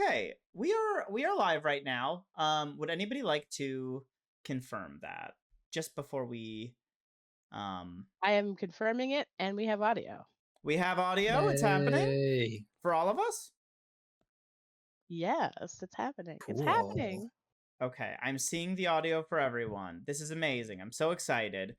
Okay, we are live right now. Would anybody like to confirm that just before we I am confirming it, and we have audio. we have audio? It's happening Yay. for all of us. Yes, it's happening. It's Cool. happening. Okay, I'm seeing the audio for everyone. This is amazing. I'm so excited.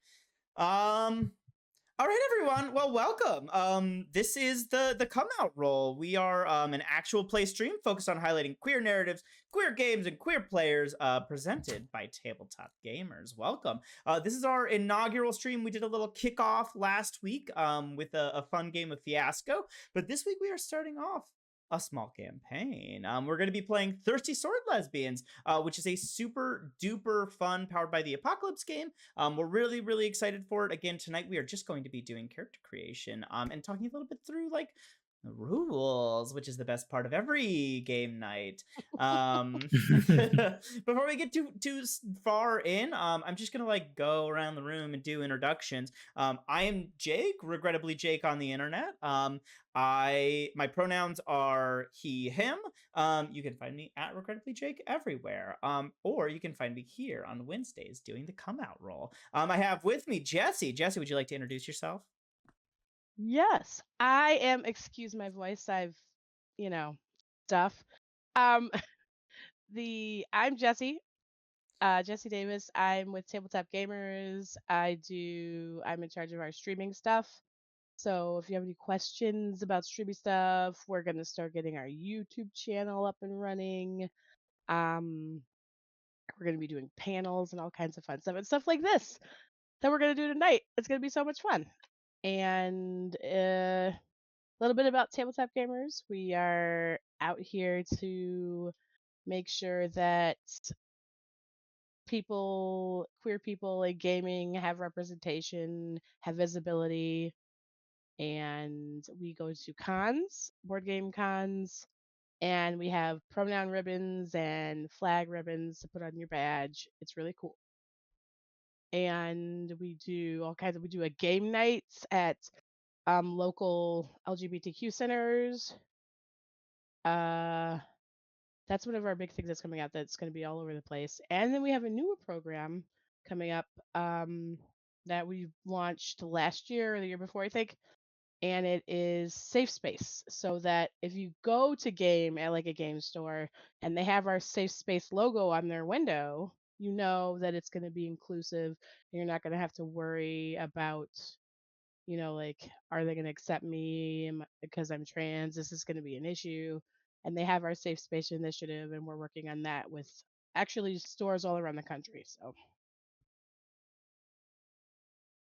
All right, everyone. Well, welcome. This is the come out roll. We are an actual play stream focused on highlighting queer narratives, queer games, and queer players. Presented by Tabletop Gamers. Welcome. This is our inaugural stream. We did a little kickoff last week with a fun game of Fiasco, but this week we are starting off a small campaign. We're going to be playing Thirsty Sword Lesbians, which is a super duper fun Powered by the Apocalypse game. We're really, really excited for it. Again, tonight we are just going to be doing character creation and talking a little bit through like the rules, which is the best part of every game night. Before we get too far in, I'm just gonna like go around the room and do introductions. I am Jake, regrettably Jake on the internet. My pronouns are he, him. You can find me at regrettably Jake everywhere. Or you can find me here on Wednesdays doing the come out roll. I have with me Jesse. Jesse, would you like to introduce yourself? Yes, I am. Excuse my voice. Stuff. Um, I'm Jesse. Jesse Davis. I'm with Tabletop Gamers. I'm in charge of our streaming stuff. So if you have any questions about streaming stuff, we're gonna start getting our YouTube channel up and running. We're gonna be doing panels and all kinds of fun stuff and stuff like this that we're gonna do tonight. It's gonna be so much fun. And a little bit about Tabletop Gamers. We are out here to make sure that queer people in gaming have representation, have visibility, and we go to cons, board game cons, and we have pronoun ribbons and flag ribbons to put on your badge. It's really cool. And we do a game nights at local LGBTQ centers. That's one of our big things that's coming out that's going to be all over the place. And then we have a newer program coming up that we launched last year or the year before, I think. And it is Safe Space. So that if you go to game at like a game store and they have our Safe Space logo on their window, you know that it's going to be inclusive. And you're not going to have to worry about, like, are they going to accept me because I'm trans? This is going to be an issue. And they have our Safe Space initiative, and we're working on that with actually stores all around the country. So.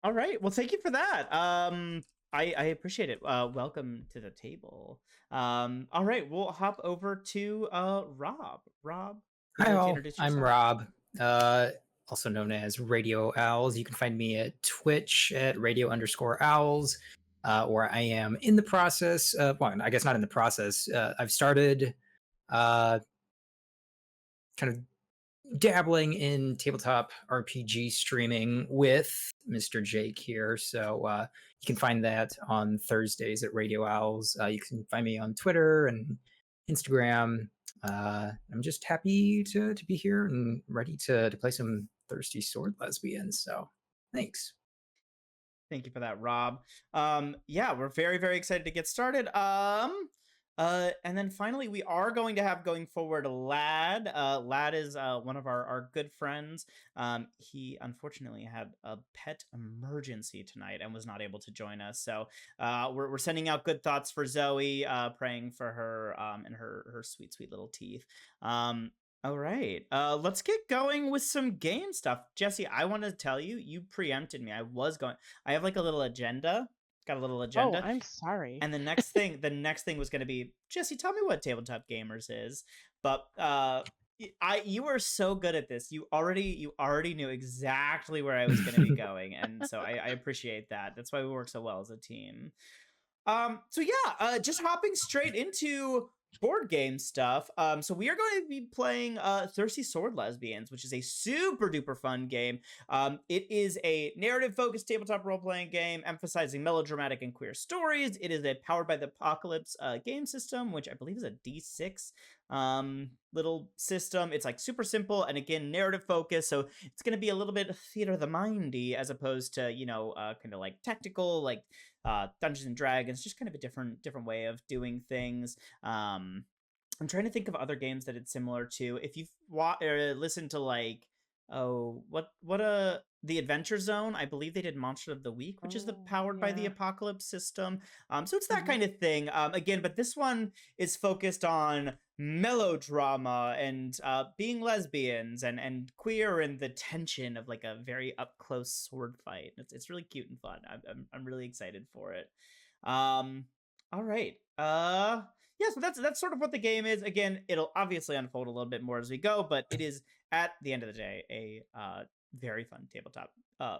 All right. Well, thank you for that. I appreciate it. Welcome to the table. All right, we'll hop over to Rob. Rob, would Hi you like to all, introduce I'm yourself? Rob, also known as Radio Owls. You can find me at Twitch at radio_owls, or I am in the process of, well, I guess not in the process. I've started kind of dabbling in tabletop RPG streaming with Mr. Jake here. So you can find that on Thursdays at Radio Owls. You can find me on Twitter and Instagram. I'm just happy to be here and ready to play some Thirsty Sword Lesbians. So thanks. Thank you for that, Rob. Yeah, we're very, very excited to get started. And then finally, we are going to have going forward Lad. Lad is one of our good friends. He unfortunately had a pet emergency tonight and was not able to join us. So we're sending out good thoughts for Zoe, praying for her and her sweet, sweet little teeth. All right, let's get going with some game stuff. Jesse, I want to tell you, you preempted me. I have like a little agenda. Got a little agenda. Oh, I'm sorry. And the next thing was going to be, Jesse, tell me what Tabletop Gamers is. But you were so good at this. You already knew exactly where I was going to be going, and so I appreciate that. That's why we work so well as a team. So yeah, just hopping straight into board game stuff. So we are going to be playing Thirsty Sword Lesbians, which is a super duper fun game. It is a narrative focused tabletop role-playing game emphasizing melodramatic and queer stories. It is a Powered by the Apocalypse game system, which I believe is a D6 little system. It's like super simple and again narrative focused, so it's going to be a little bit theater of the mindy as opposed to kind of like tactical, like Dungeons and Dragons. Just kind of a different way of doing things. I'm trying to think of other games that it's similar to. If you've listened to like, the Adventure Zone, I believe they did Monster of the Week, which is the powered by the Yeah. Apocalypse system. So it's that Mhm. kind of thing. Again, but this one is focused on melodrama and being lesbians and queer and the tension of like a very up close sword fight. It's really cute and fun. I'm really excited for it. All right. Yeah, so that's sort of what the game is. Again, it'll obviously unfold a little bit more as we go, but it is at the end of the day a very fun tabletop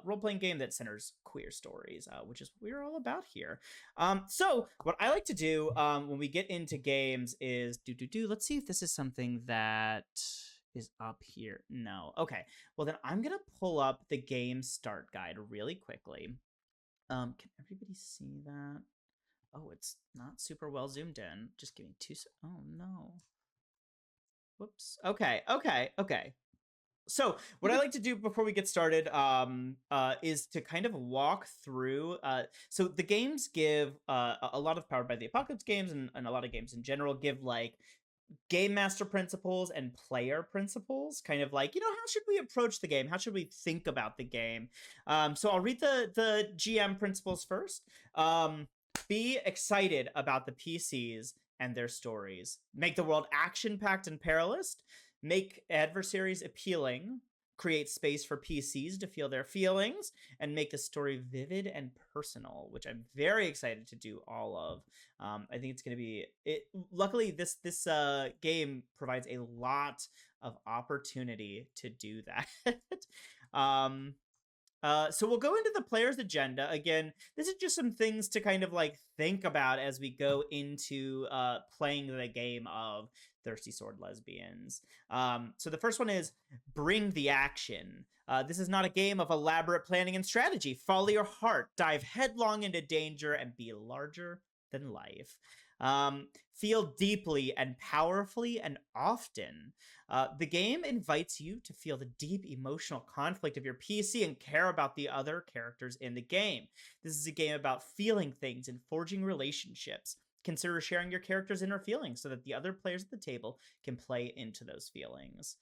role-playing game that centers queer stories, which is what we're all about here. So what I like to do when we get into games is let's see if this is something that is up here. No. Okay. Well, then I'm gonna pull up the game start guide really quickly. Can everybody see that? Oh, it's not super well zoomed in. Just give me oh no. Whoops. Okay. So what I like to do before we get started is to kind of walk through. So the games give a lot of Powered by the Apocalypse games, and a lot of games in general give like game master principles and player principles, kind of like, how should we approach the game? How should we think about the game? So I'll read the GM principles first. Be excited about the PCs and their stories. Make the world action-packed and perilous. Make adversaries appealing. Create space for PCs to feel their feelings, and make the story vivid and personal, which I'm very excited to do all of. I think it's going to be it. Luckily, this game provides a lot of opportunity to do that. um, so we'll go into the player's agenda. Again, this is just some things to kind of like think about as we go into playing the game of Thirsty Sword Lesbians. So the first one is bring the action. This is not a game of elaborate planning and strategy. Follow your heart, dive headlong into danger, and be larger than life. Feel deeply and powerfully and often. The game invites you to feel the deep emotional conflict of your PC and care about the other characters in the game. This is a game about feeling things and forging relationships. Consider sharing your character's inner feelings so that the other players at the table can play into those feelings.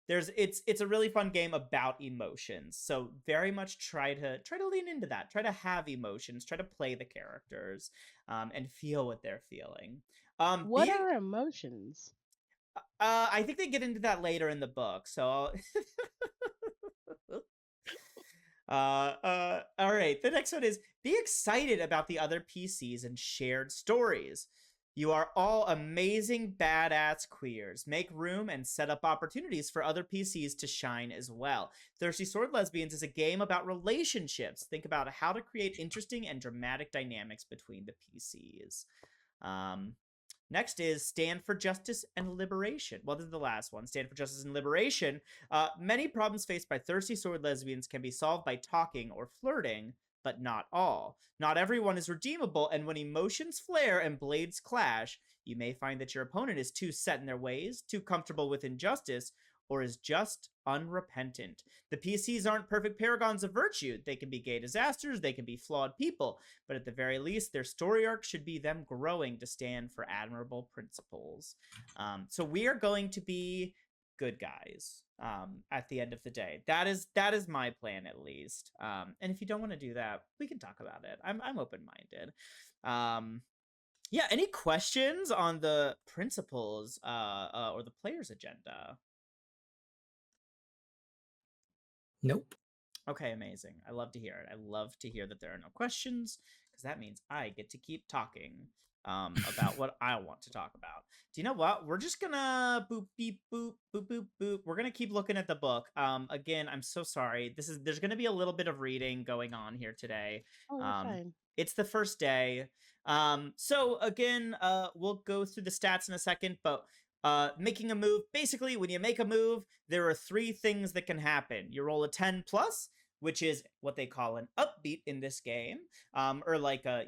It's a really fun game about emotions, so very much try to lean into that. Try to have emotions. Try to play the characters, and feel what they're feeling. What are emotions? I think they get into that later in the book, so all right. The next one is be excited about the other PCs and shared stories. You are all amazing badass queers. Make room and set up opportunities for other PCs to shine as well. Thirsty Sword Lesbians is a game about relationships. Think about how to create interesting and dramatic dynamics between the PCs. Next is Stand for Justice and Liberation. Well, this is the last one. Stand for Justice and Liberation. Many problems faced by Thirsty Sword Lesbians can be solved by talking or flirting, but not all. Not everyone is redeemable, and when emotions flare and blades clash, you may find that your opponent is too set in their ways, too comfortable with injustice, or is just unrepentant. The PCs aren't perfect paragons of virtue. They can be gay disasters, they can be flawed people, but at the very least, their story arc should be them growing to stand for admirable principles. So we are going to be good guys at the end of the day. That is my plan, at least. And if you don't want to do that, we can talk about it. I'm open-minded. Yeah, any questions on the principles or the player's agenda? Nope. Okay, amazing. I love to hear it. I love to hear that there are no questions, because that means I get to keep talking about what I want to talk about. Do you know what? We're just gonna boop, beep, boop, boop, boop, boop. We're gonna keep looking at the book. Again, I'm so sorry. There's gonna be a little bit of reading going on here today. Oh, you're fine. It's the first day. So again, we'll go through the stats in a second, but making a move, basically when you make a move, there are 3 things that can happen. You roll a 10 plus, which is what they call an upbeat in this game, or like a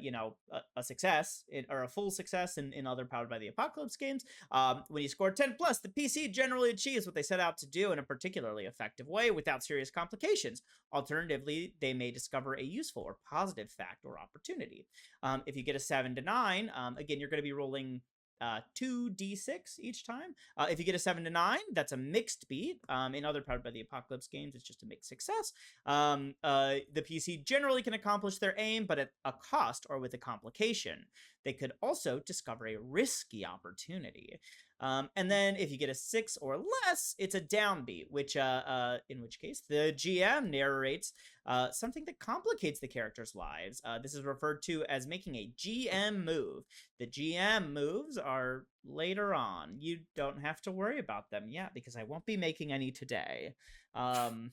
success or a full success in other Powered by the Apocalypse games. When you score 10 plus, the PC generally achieves what they set out to do in a particularly effective way without serious complications. Alternatively, they may discover a useful or positive fact or opportunity. If you get a 7 to 9, again, you're going to be rolling 2d6 each time. If you get a 7 to 9, that's a mixed beat. In other Powered by the Apocalypse games, it's just a mixed success. The PC generally can accomplish their aim, but at a cost or with a complication. They could also discover a risky opportunity. And then if you get a 6 or less, it's a downbeat, which in which case the GM narrates something that complicates the characters' lives. This is referred to as making a GM move. The GM moves are later on. You don't have to worry about them yet because I won't be making any today. And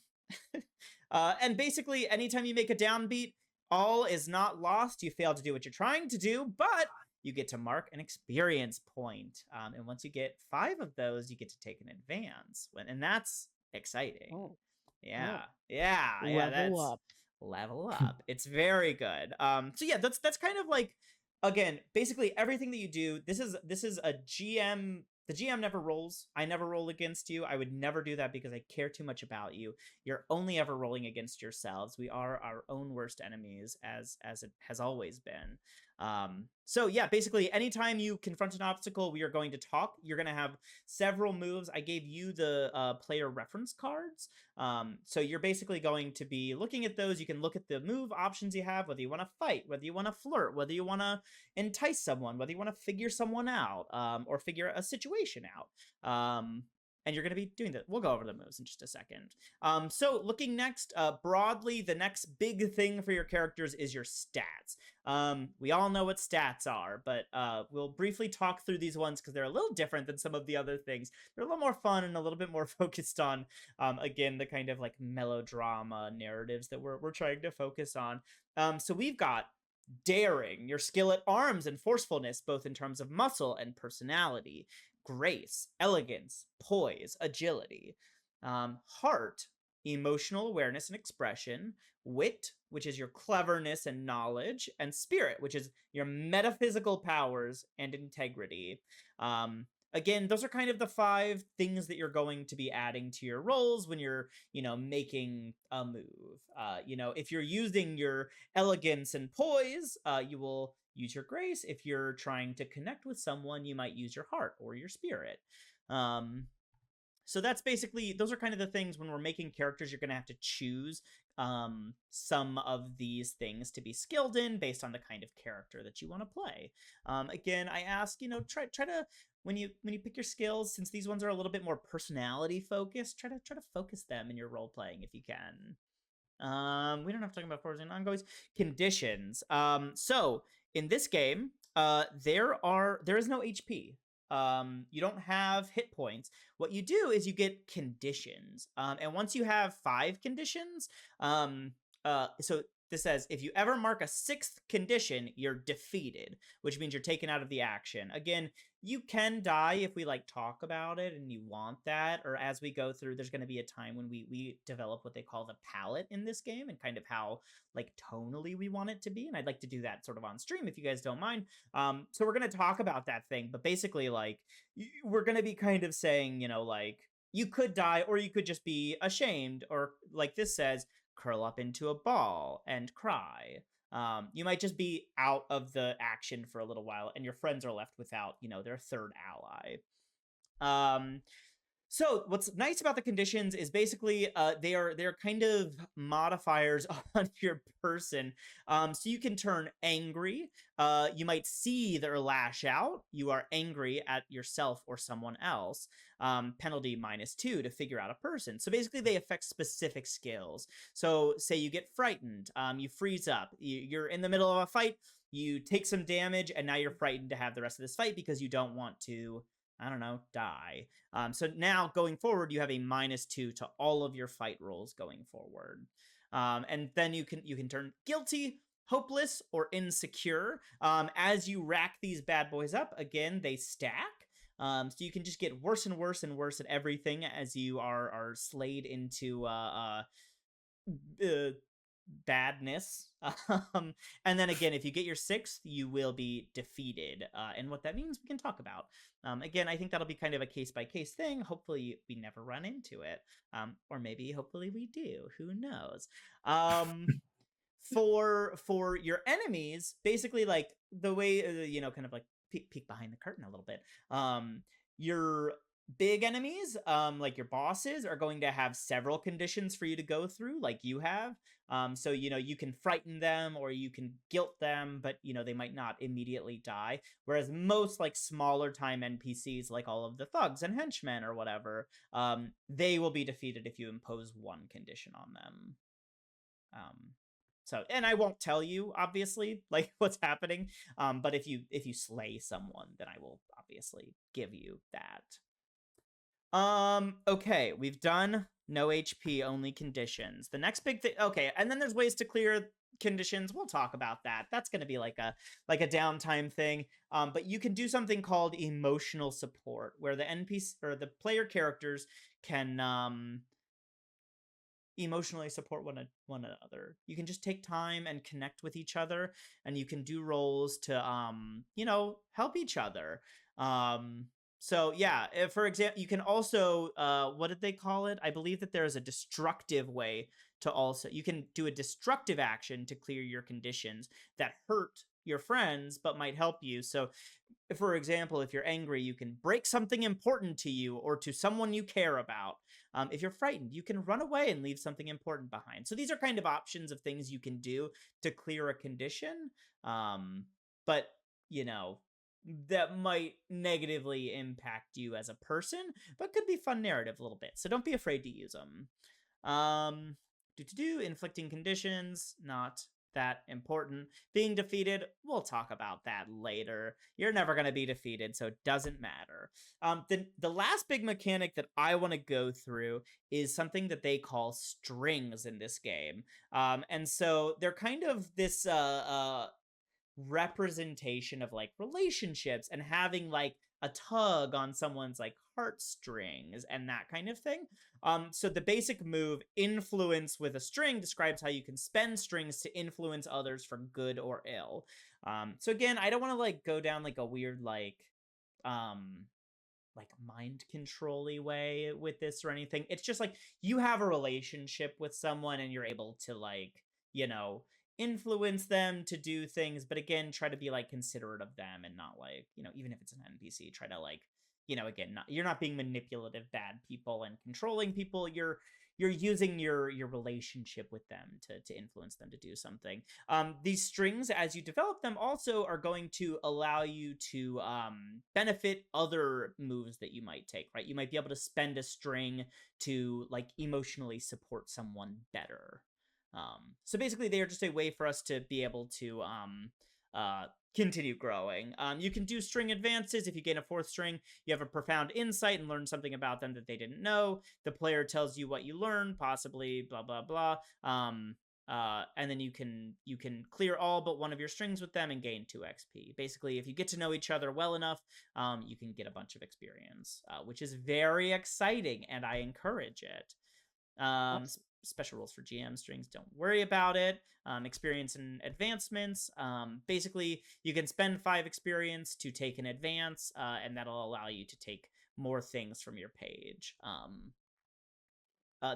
basically, anytime you make a downbeat, all is not lost. You fail to do what you're trying to do, but you get to mark an experience point. And once you get 5 of those, you get to take an advance. And that's exciting. Oh. Yeah. Oh. Yeah. Level up. Level up. It's very good. So yeah, that's kind of like, again, basically everything that you do. This is a GM. The GM never rolls. I never roll against you. I would never do that because I care too much about you. You're only ever rolling against yourselves. We are our own worst enemies, as it has always been. So yeah, basically anytime you confront an obstacle, we are going to talk. You're going to have several moves. I gave you the player reference cards. So you're basically going to be looking at those. You can look at the move options you have, whether you want to fight, whether you want to flirt, whether you want to entice someone, whether you want to figure someone out, or figure a situation out. And you're going to be doing that. We'll go over the moves in just a second. So looking next, broadly, the next big thing for your characters is your stats. We all know what stats are, but we'll briefly talk through these ones because they're a little different than some of the other things. They're a little more fun and a little bit more focused on, again, the kind of like melodrama narratives that we're trying to focus on. So we've got daring, your skill at arms and forcefulness, both in terms of muscle and personality. Grace, elegance, poise, agility. Heart, emotional awareness and expression. Wit, which is your cleverness and knowledge. And spirit, which is your metaphysical powers and integrity. Again, those are kind of the 5 things that you're going to be adding to your rolls when you're, making a move. If you're using your elegance and poise, you will use your grace. If you're trying to connect with someone, you might use your heart or your spirit. So that's basically, those are kind of the things when we're making characters, you're going to have to choose some of these things to be skilled in based on the kind of character that you want to play. Again, I ask, try to, when you pick your skills, since these ones are a little bit more personality focused, try to focus them in your role playing if you can. We don't have to talk about forwards and ongoings. Conditions. So in this game, there is no HP. You don't have hit points. What you do is you get conditions. And once you have 5 conditions, so this says, if you ever mark a 6th condition, you're defeated, which means you're taken out of the action. Again, you can die if we talk about it and you want that, or as we go through, there's going to be a time when we develop what they call the palette in this game and kind of how tonally we want it to be. And I'd like to do that sort of on stream if you guys don't mind. So we're going to talk about that thing, but basically we're going to be kind of saying, you could die or you could just be ashamed, or like this says, curl up into a ball and cry. You might just be out of the action for a little while and your friends are left without, their third ally. So what's nice about the conditions is basically they're kind of modifiers on your person. So you can turn angry. You might seethe or lash out. You are angry at yourself or someone else. Penalty -2 to figure out a person. So basically they affect specific skills. So say you get frightened, you freeze up, you're in the middle of a fight, you take some damage, and now you're frightened to have the rest of this fight because you don't want to, I don't know, die. So now going forward, you have a -2 to all of your fight rolls going forward. And then you can turn guilty, hopeless, or insecure. As you rack these bad boys up, again, they stack. So you can just get worse and worse and worse at everything as you are slayed into uh, badness. And then again, if you get your 6th, you will be defeated. And what that means, we can talk about. Again, I think that'll be kind of a case-by-case thing. Hopefully, we never run into it. Or maybe, hopefully, we do. Who knows? For your enemies, basically, like, the way, kind of like peek behind the curtain a little bit. Your big enemies, like your bosses, are going to have several conditions for you to go through, like you have. So, you can frighten them or you can guilt them, but, they might not immediately die. Whereas most, like, smaller time NPCs, like all of the thugs and henchmen or whatever, they will be defeated if you impose one condition on them. So, and I won't tell you, obviously, like, what's happening. But if you slay someone, then I will obviously give you that. Okay, we've done no HP, only conditions. The next big thing, okay, and then there's ways to clear conditions. We'll talk about that. That's going to be like a downtime thing. But you can do something called emotional support, where the NPC or the player characters can emotionally support one another. You can just take time and connect with each other, and you can do roles to help each other. So yeah, for example, you can also what did they call it? I believe that there is a destructive way to also, you can do a destructive action to clear your conditions that hurt your friends but might help you. So for example, if you're angry, you can break something important to you or to someone you care about. If you're frightened, you can run away and leave something important behind. So these are kind of options of things you can do to clear a condition. But, that might negatively impact you as a person, but could be fun narrative a little bit. So don't be afraid to use them. Inflicting conditions, not that important. Being defeated, we'll talk about that later. You're never going to be defeated, so it doesn't matter. The last big mechanic that I want to go through is something that they call strings in this game. And so they're kind of this representation of, like, relationships and having, like, a tug on someone's, like, heartstrings and that kind of thing. So the basic move, influence with a string, describes how you can spend strings to influence others for good or ill. So again, I don't want to, like, go down, like, a weird, like mind control-y way with this or anything. It's just like you have a relationship with someone and you're able to, like, influence them to do things, but again, try to be, like, considerate of them and not, like, even if it's an NPC, try to, like, again, you're not being manipulative bad people and controlling people. You're using your relationship with them to influence them to do something. These strings, as you develop them, also are going to allow you to benefit other moves that you might take, right? You might be able to spend a string to, like, emotionally support someone better. So basically, they are just a way for us to be able to continue growing. You can do string advances. If you gain a 4th string, you have a profound insight and learn something about them that they didn't know. The player tells you what you learned, possibly blah blah blah. And then you can clear all but one of your strings with them and gain 2 XP. Basically, if you get to know each other well enough, you can get a bunch of experience, which is very exciting, and I encourage it. Special rules for GM strings, don't worry about it. Experience and advancements. Basically, you can spend 5 experience to take an advance, and that'll allow you to take more things from your page.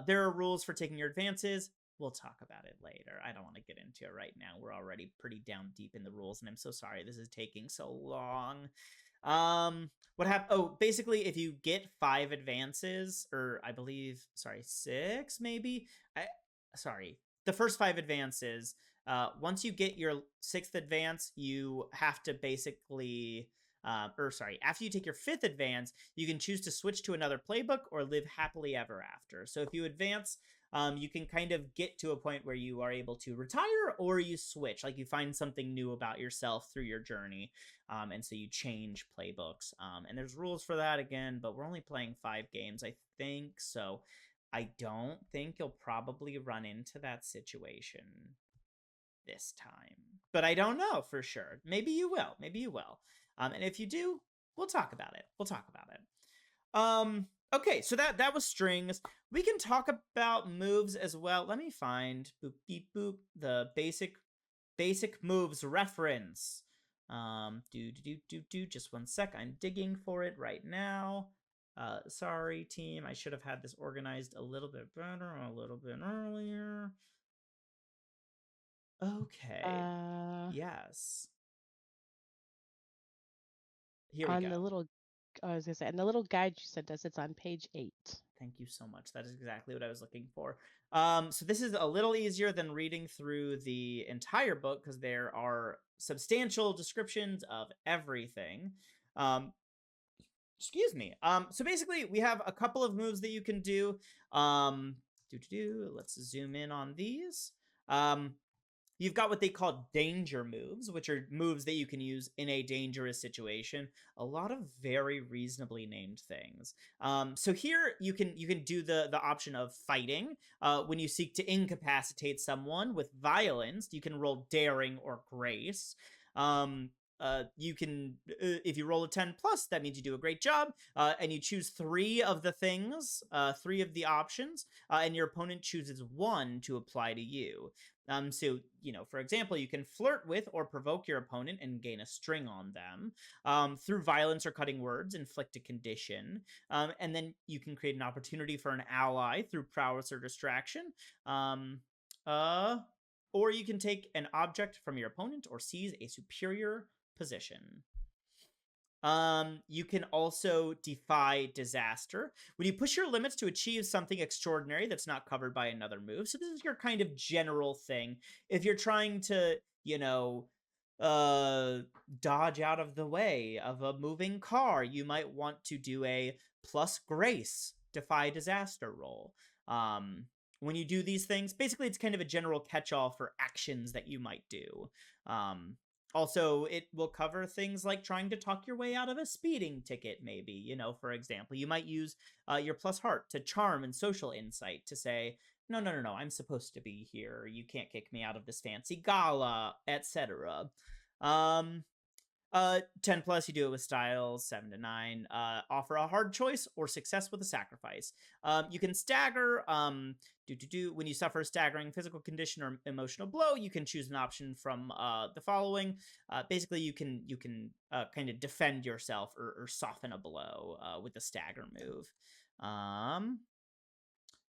There are rules for taking your advances. We'll talk about it later. I don't want to get into it right now. We're already pretty down deep in the rules, and I'm so sorry this is taking so long. Basically, if you get 5 advances, or I believe, 6 maybe? The first 5 advances, once you get your 6th advance, you have to basically, after you take your 5th advance, you can choose to switch to another playbook or live happily ever after. So if you advance, you can kind of get to a point where you are able to retire, or you switch, like you find something new about yourself through your journey, and so you change playbooks. And there's rules for that again, but we're only playing 5 games, I think, so I don't think you'll probably run into that situation this time. But I don't know for sure. Maybe you will. And if you do, we'll talk about it. Okay, so that was strings. We can talk about moves as well. Let me find boop beep boop the basic moves reference. Just one sec. I'm digging for it right now. Sorry, team. I should have had this organized a little bit better, a little bit earlier. Okay. Yes. Here we On go. the little, I was gonna say, and the little guide you sent us, it's on page 8. Thank you so much. That is exactly what I was looking for. So this is a little easier than reading through the entire book because there are substantial descriptions of everything. Um, excuse me. So basically, we have a couple of moves that you can do. Let's zoom in on these. You've got what they call danger moves, which are moves that you can use in a dangerous situation. A lot of very reasonably named things. So here you can do the option of fighting. When you seek to incapacitate someone with violence, you can roll daring or grace. You can, if you roll a 10 plus, that means you do a great job, and you choose 3 of the things, 3 of the options, and your opponent chooses 1 to apply to you. So, for example, you can flirt with or provoke your opponent and gain a string on them. Through violence or cutting words, inflict a condition. And then you can create an opportunity for an ally through prowess or distraction. Or you can take an object from your opponent or seize a superior position. You can also defy disaster. When you push your limits to achieve something extraordinary that's not covered by another move. So this is your kind of general thing. If you're trying to, dodge out of the way of a moving car, you might want to do a plus grace defy disaster roll. When you do these things, basically it's kind of a general catch-all for actions that you might do. Also, it will cover things like trying to talk your way out of a speeding ticket, maybe. For example, you might use your plus heart to charm and social insight to say, no, I'm supposed to be here. You can't kick me out of this fancy gala, etc. 10 plus, you do it with style. 7 to 9, offer a hard choice or success with a sacrifice. You can stagger. When you suffer a staggering physical condition or emotional blow, you can choose an option from the following. Basically, you can kind of defend yourself or soften a blow with the stagger move.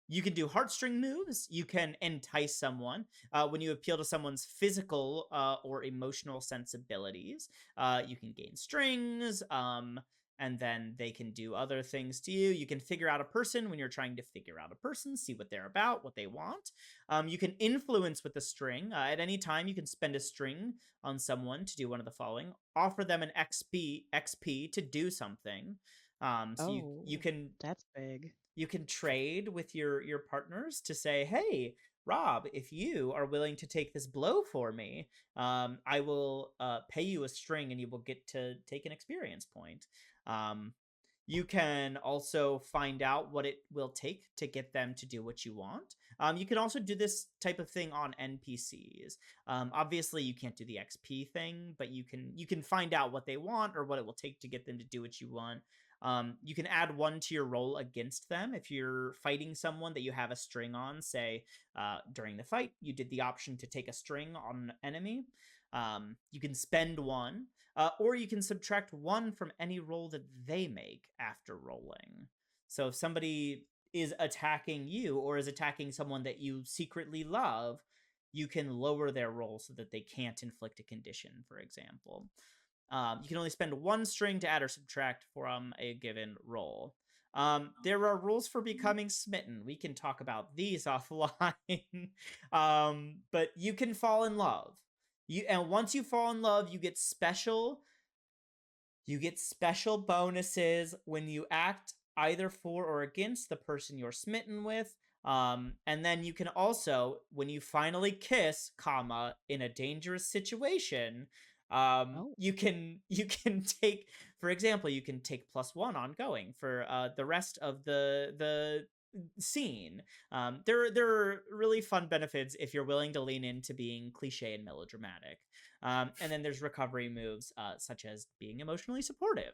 You can do heartstring moves. You can entice someone. When you appeal to someone's physical or emotional sensibilities, you can gain strings, and then they can do other things to you. You can figure out a person when you're trying to figure out a person, see what they're about, what they want. You can influence with a string. At any time, you can spend a string on someone to do one of the following. Offer them an XP to do something. You can That's big. you can trade with your partners to say, hey, Rob, if you are willing to take this blow for me, I will pay you a string and you will get to take an experience point. You can also find out what it will take to get them to do what you want. You can also do this type of thing on NPCs. Obviously, you can't do the XP thing, but you can find out what they want or what it will take to get them to do what you want. You can add 1 to your roll against them. If you're fighting someone that you have a string on, say, during the fight, you did the option to take a string on an enemy. You can spend 1, or you can subtract 1 from any roll that they make after rolling. So if somebody is attacking you or is attacking someone that you secretly love, you can lower their roll so that they can't inflict a condition, for example. You can only spend 1 string to add or subtract from a given roll. There are rules for becoming smitten. We can talk about these offline. But you can fall in love. And once you fall in love, you get special bonuses when you act either for or against the person you're smitten with. And then you can also, when you finally kiss, in a dangerous situation, you can take, for example, you can take +1 ongoing for the rest of the scene. There are really fun benefits if you're willing to lean into being cliche and melodramatic. And then there's recovery moves such as being emotionally supportive.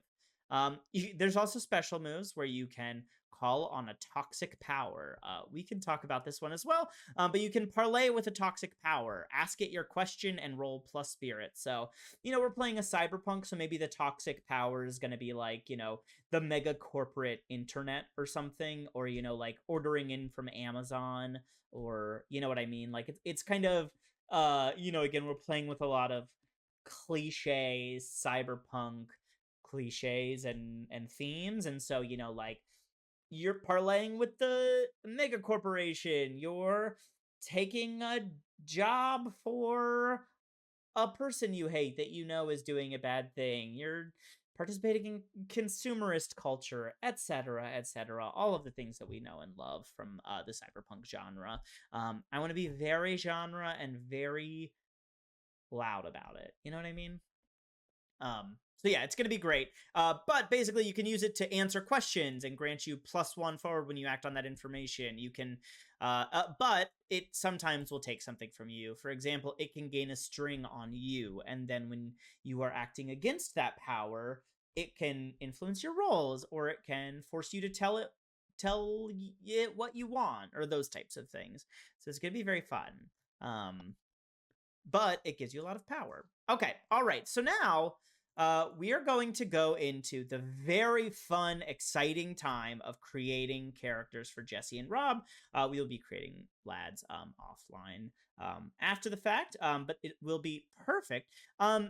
There's also special moves where you can call on a toxic power. We can talk about this one as well, but you can parlay with a toxic power, ask it your question, and roll plus spirit. So, we're playing a cyberpunk, so maybe the toxic power is going to be like, the mega corporate internet or something, or, like ordering in from Amazon, or, you know what I mean? Like, it's kind of, again, we're playing with a lot of cliches, cyberpunk cliches and themes. And so, like, you're parlaying with the mega corporation, you're taking a job for a person you hate that is doing a bad thing, you're participating in consumerist culture, etc., etc., all of the things that we know and love from the cyberpunk genre. I want to be very genre and very loud about it, you know what I mean? So yeah, it's going to be great. But basically, you can use it to answer questions and grant you +1 forward when you act on that information. You can, but it sometimes will take something from you. For example, it can gain a string on you, and then when you are acting against that power, it can influence your rolls, or it can force you to tell it what you want, or those types of things. So it's going to be very fun. But it gives you a lot of power. Okay, all right. So now we are going to go into the very fun, exciting time of creating characters for Jesse and Rob. We will be creating lads offline after the fact, but it will be perfect.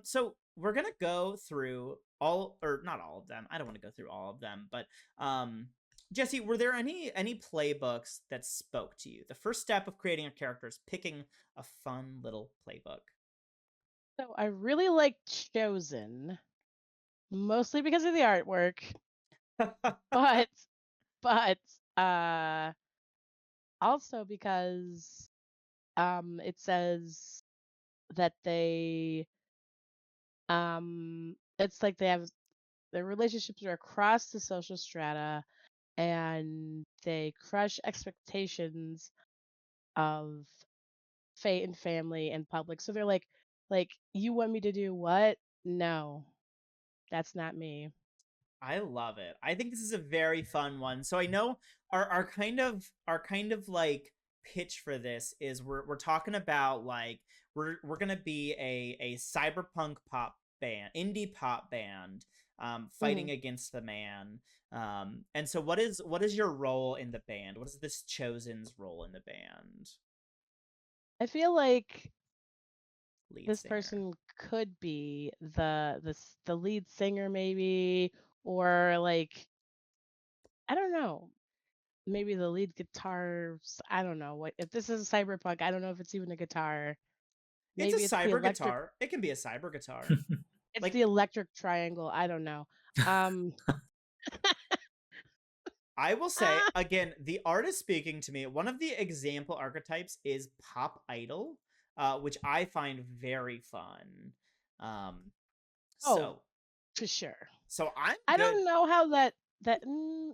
So we're going to go through not all of them. I don't want to go through all of them, but Jesse, were there any playbooks that spoke to you? The first step of creating a character is picking a fun little playbook. So I really liked Chosen, mostly because of the artwork, but also because it says that they it's like they have their relationships are across the social strata, and they crush expectations of fate and family and public. So they're like, you want me to do what? No, that's not me. I love it. I think this is a very fun one. So I know our kind of like pitch for this is we're talking about like we're gonna be a cyberpunk pop band, indie pop band, fighting against the man. And so what is your role in the band? What is this Chosen's role in the band? I feel like Lead this singer. person could be the lead singer, maybe, or like, I don't know, maybe the lead guitar. I don't know what if this is a cyberpunk. I don't know if it's even a guitar. It's a Maybe it's the cyber electric. guitar. It can be a cyber guitar. It's Like the electric triangle. I don't know. I will say, again, the art is speaking to me. One of the example archetypes is pop idol, which I find very fun. Oh, So for sure. so I'm I good. don't know how that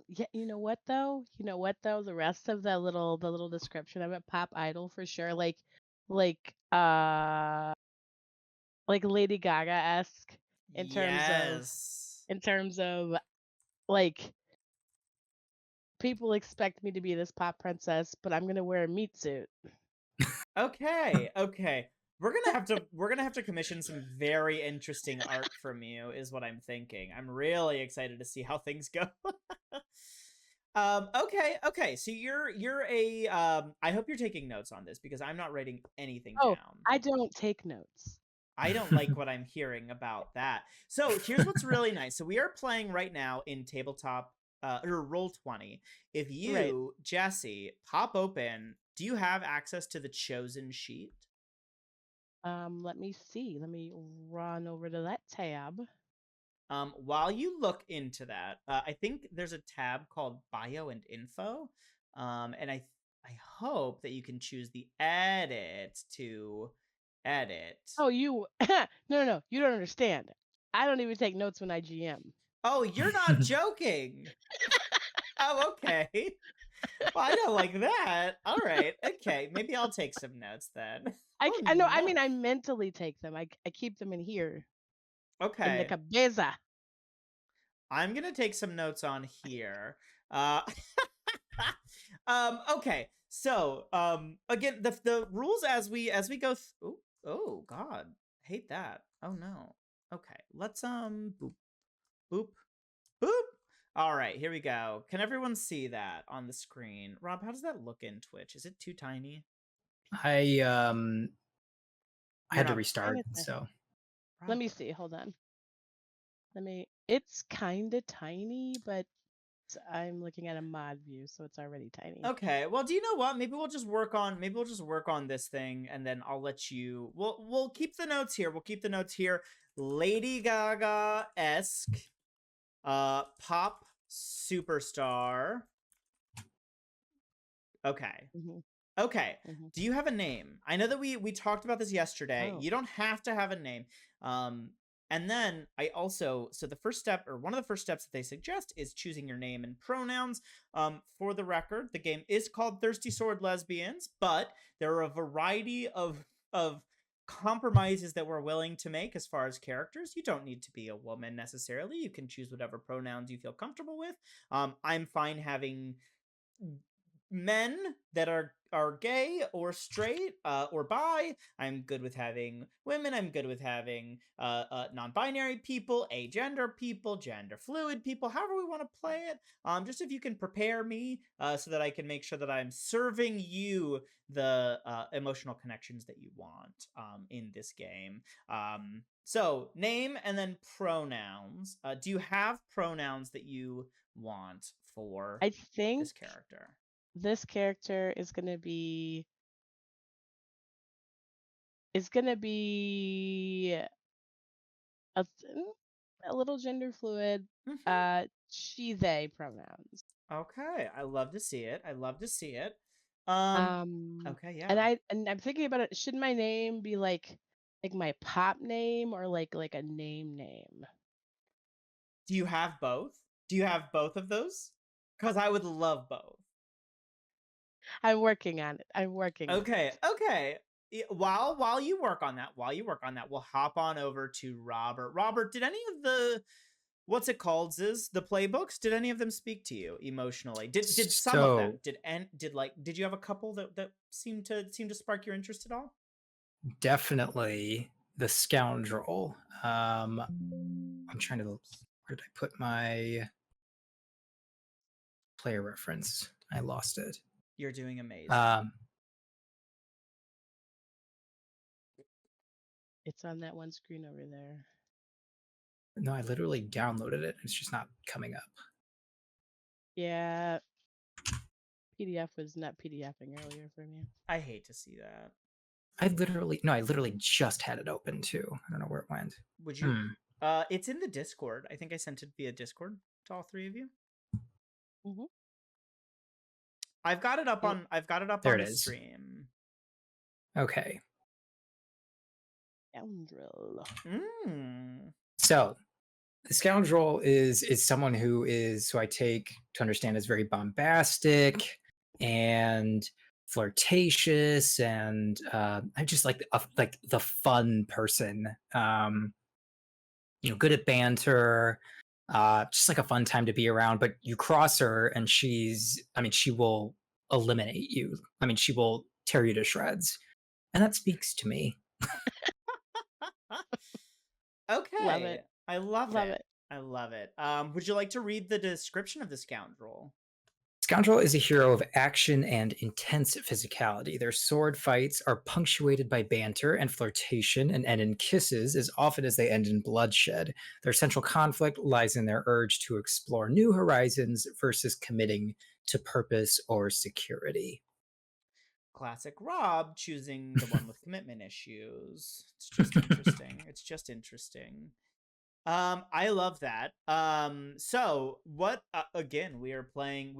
yeah, you know what though? The rest of the little description of it, pop idol for sure. Like uh like Lady Gaga-esque in terms of Yes. like people expect me to be this pop princess, but I'm gonna wear a meat suit. Okay. Okay. We're gonna have to commission some very interesting art from you, is what I'm thinking. I'm really excited to see how things go. Okay. So you're a I hope you're taking notes on this because I'm not writing anything Oh, down. I don't take notes. I don't like what I'm hearing about that. So here's what's really nice. So we are playing right now in tabletop or Roll20. If Right. you, Jesse, pop open, do you have access to the Chosen sheet? Let me see. Let me run over to that tab. While you look into that, I think there's a tab called Bio and Info, and I hope that you can choose the edit to edit. Oh, you no, you don't understand. I don't even take notes when I GM. Oh, you're not joking. Oh, okay. Well, I don't like that. All right. Okay. Maybe I'll take some notes then. I know. I no. mean, I mentally take them. I keep them in here in the Okay. cabeza. I'm gonna take some notes on here. Okay. So, again, the rules as we go. Oh God, hate that. Oh no. Okay, let's boop boop boop. All right, here we go. Can everyone see that on the screen? Rob, how does that look in Twitch? Is it too tiny? I You're had to not. restart, so Let Rob, me see. Hold on. It's kind of tiny, but I'm looking at a mod view, so it's already tiny. Okay. Well, do you know what? Maybe we'll just work on this thing, and then I'll let you. We'll keep the notes here. We'll keep the notes here. Lady Gaga esque, pop superstar. Okay. hmm Okay. hmm Do you have a name? I know that we talked about this yesterday. Oh, You don't have to have a name. Um, and then I also so the first step or one of the first steps that they suggest is choosing your name and pronouns. For the record, the game is called Thirsty Sword Lesbians, but there are a variety of compromises that we're willing to make as far as characters. You don't need to be a woman necessarily. You can choose whatever pronouns you feel comfortable with. I'm fine having men that are gay or straight or bi. I'm good with having women. I'm good with having non-binary people, agender people, gender fluid people, however we want to play it. Just if you can prepare me so that I can make sure that I'm serving you the emotional connections that you want in this game. So name and then pronouns. Do you have pronouns that you want for I think this character? this character is gonna be a little gender fluid. Mhm. She/they pronouns. Okay, I love to see it. I love to see it. Um, okay, And yeah. I'm thinking about it. Should my name be like my pop name or like a name? Do you have both? Do you have both of those? Because I would love both. I'm working on it. I'm working on Okay, it. okay. While you work on that, we'll hop on over to Robert. Robert, did any of the what's it called? Ziz, the playbooks? Did any of them speak to you emotionally? Did some of them? so Did you have a couple that seemed to spark your interest at all? definitely the scoundrel. I'm trying to. Where did I put my player reference? I lost it. You're doing amazing. Um, It's on that one screen over there. no, I literally downloaded it. It's just not coming up. Yeah, PDF was not PDFing earlier for me. I hate to see that. I literally just had it open too. I don't know where it went. Would you? It's in the Discord. I think I sent it via Discord to all three of you. Mm-hmm. I've got it up It, on. I've got it up There on it the is. stream. Okay. scoundrel. So the scoundrel is someone who I take to understand is very bombastic and flirtatious, and I just like the fun person. Good at banter, just like a fun time to be around. But you cross her, and she will eliminate you. She will tear you to shreds, and that speaks to me. Love Okay, it. I love Love it. it. I love it. Would you like to read the description of the scoundrel? Scoundrel is a hero of action and intense physicality. Their sword fights are punctuated by banter and flirtation and end in kisses as often as they end in bloodshed. Their central conflict lies in their urge to explore new horizons versus committing to purpose or security. Classic Rob choosing the one with commitment issues. It's just interesting. It's just interesting. I love that. So what? Again, we are playing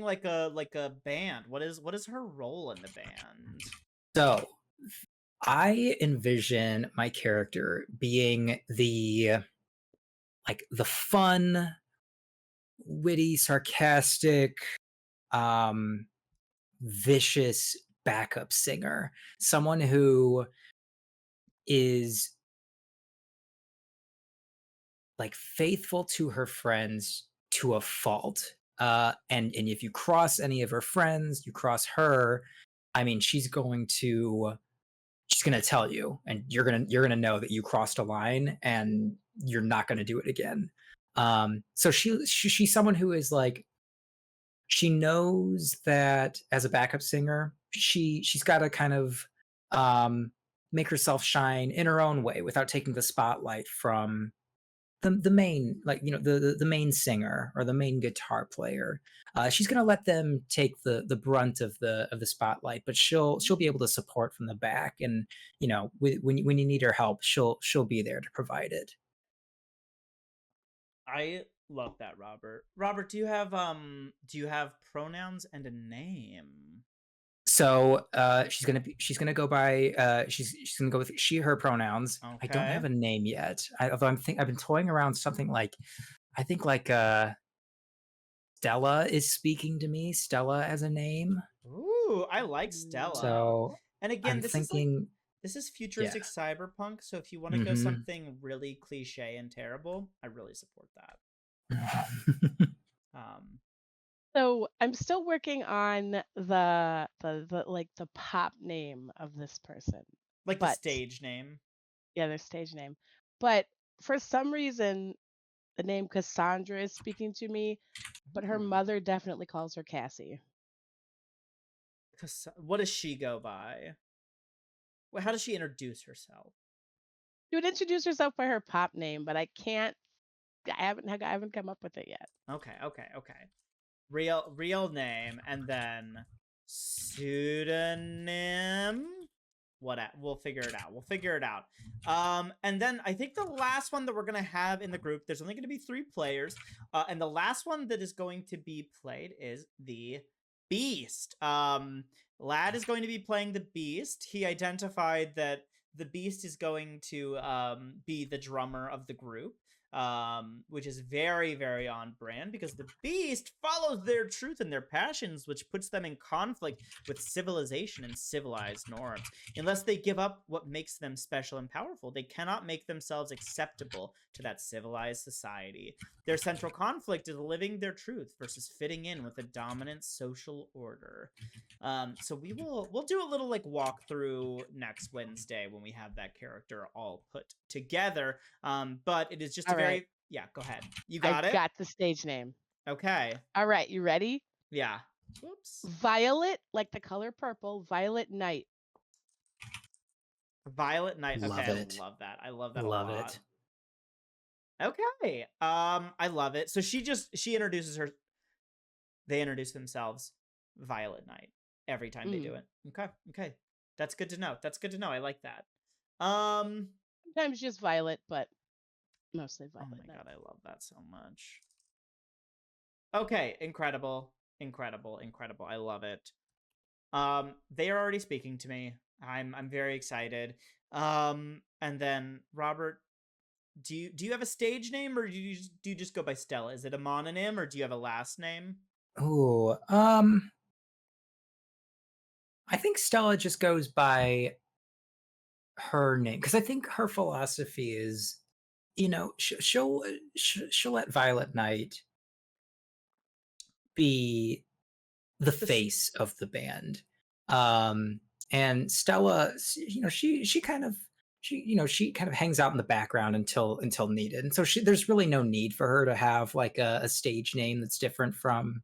like a band. What is her role in the band? So I envision my character being the fun, witty, sarcastic, um, vicious backup singer, someone who is like faithful to her friends to a fault. And if you cross any of her friends, you cross her, I mean, she's gonna tell you, and you're gonna know that you crossed a line, and you're not gonna do it again. So she's someone who is like, she knows that as a backup singer, she's got to kind of um, make herself shine in her own way without taking the spotlight from the main, like, the main singer or the main guitar player. She's gonna let them take the brunt of the spotlight, but she'll be able to support from the back, and when you need her help, she'll be there to provide it. I love that, Robert. Robert, do you have pronouns and a name? So she's gonna go by she's gonna go with she her pronouns. I don't Okay. have a name yet. Although I've been toying around something like, I think like Stella is speaking to me. Stella as a name. Ooh, I like Stella. So And again, I'm this thinking, is yeah. futuristic cyberpunk, so if you want to go something really cliche and terrible, I really support that. Um, So I'm still working on the like the pop name of this person. like the But stage name. yeah, their stage name. But for some reason, the name Cassandra is speaking to me, but her Hmm. mother definitely calls her Cassie. What does she go by? Well, how does she introduce herself? She would introduce herself by her pop name, but I can't. I haven't come up with it yet. Okay. Real name, and then pseudonym. We'll figure it out. And then I think the last one that we're gonna have in the group, there's only gonna be 3 players, and the last one that is going to be played is the Beast. Lad is going to be playing the Beast. He identified that the Beast is going to be the drummer of the group, which is very, very on brand, because the Beast follows their truth and their passions, which puts them in conflict with civilization and civilized norms. Unless they give up what makes them special and powerful, they cannot make themselves acceptable to that civilized society. Their central conflict is living their truth versus fitting in with a dominant social order. So we'll do a little like walkthrough next Wednesday when we have that character all put together. But it is just All a very right. yeah. Go ahead. You got I it. got the stage name. Okay. All right, you ready? Yeah. Whoops. Violet, like the color purple. Violet Knight. Violet Knight. Love Okay, it. I love that. I love that Love a lot. it. Okay. I love it. So she introduces her. They introduce themselves, Violet Knight, every time they do it. Okay. That's good to know. I like that. Sometimes just Violet, but mostly Violet. Oh my god, I love that so much. Okay, incredible. I love it. They are already speaking to me. I'm very excited. And then Robert, do you have a stage name, or do you just go by Stella? Is it a mononym, or do you have a last name? Oh, I think Stella just goes by her name, because I think her philosophy is, she'll let Violet Knight be the face of the band. And Stella, she kind of hangs out in the background until needed. And so there's really no need for her to have like a stage name that's different from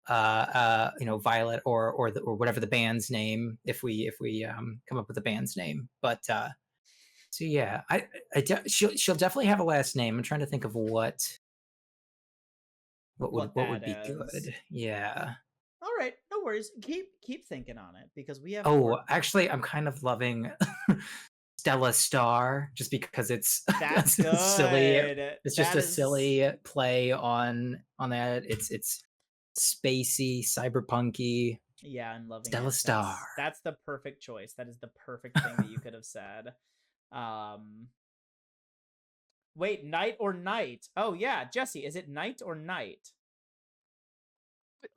Violet or whatever the band's name, if we come up with a band's name. But so yeah, she'll definitely have a last name. I'm trying to think of what What would that be is. good. Yeah. All right, no worries. Keep thinking on it, because we have. Oh, actually, I'm kind of loving Stella Star, just because it's That's good. silly. It's just That a is silly play on that. It's spacey, cyberpunky. Yeah, I'm loving Stella it. Star. That's the perfect choice. That is the perfect thing that you could have said. Wait, night or night? Oh yeah, Jesse, is it night or night?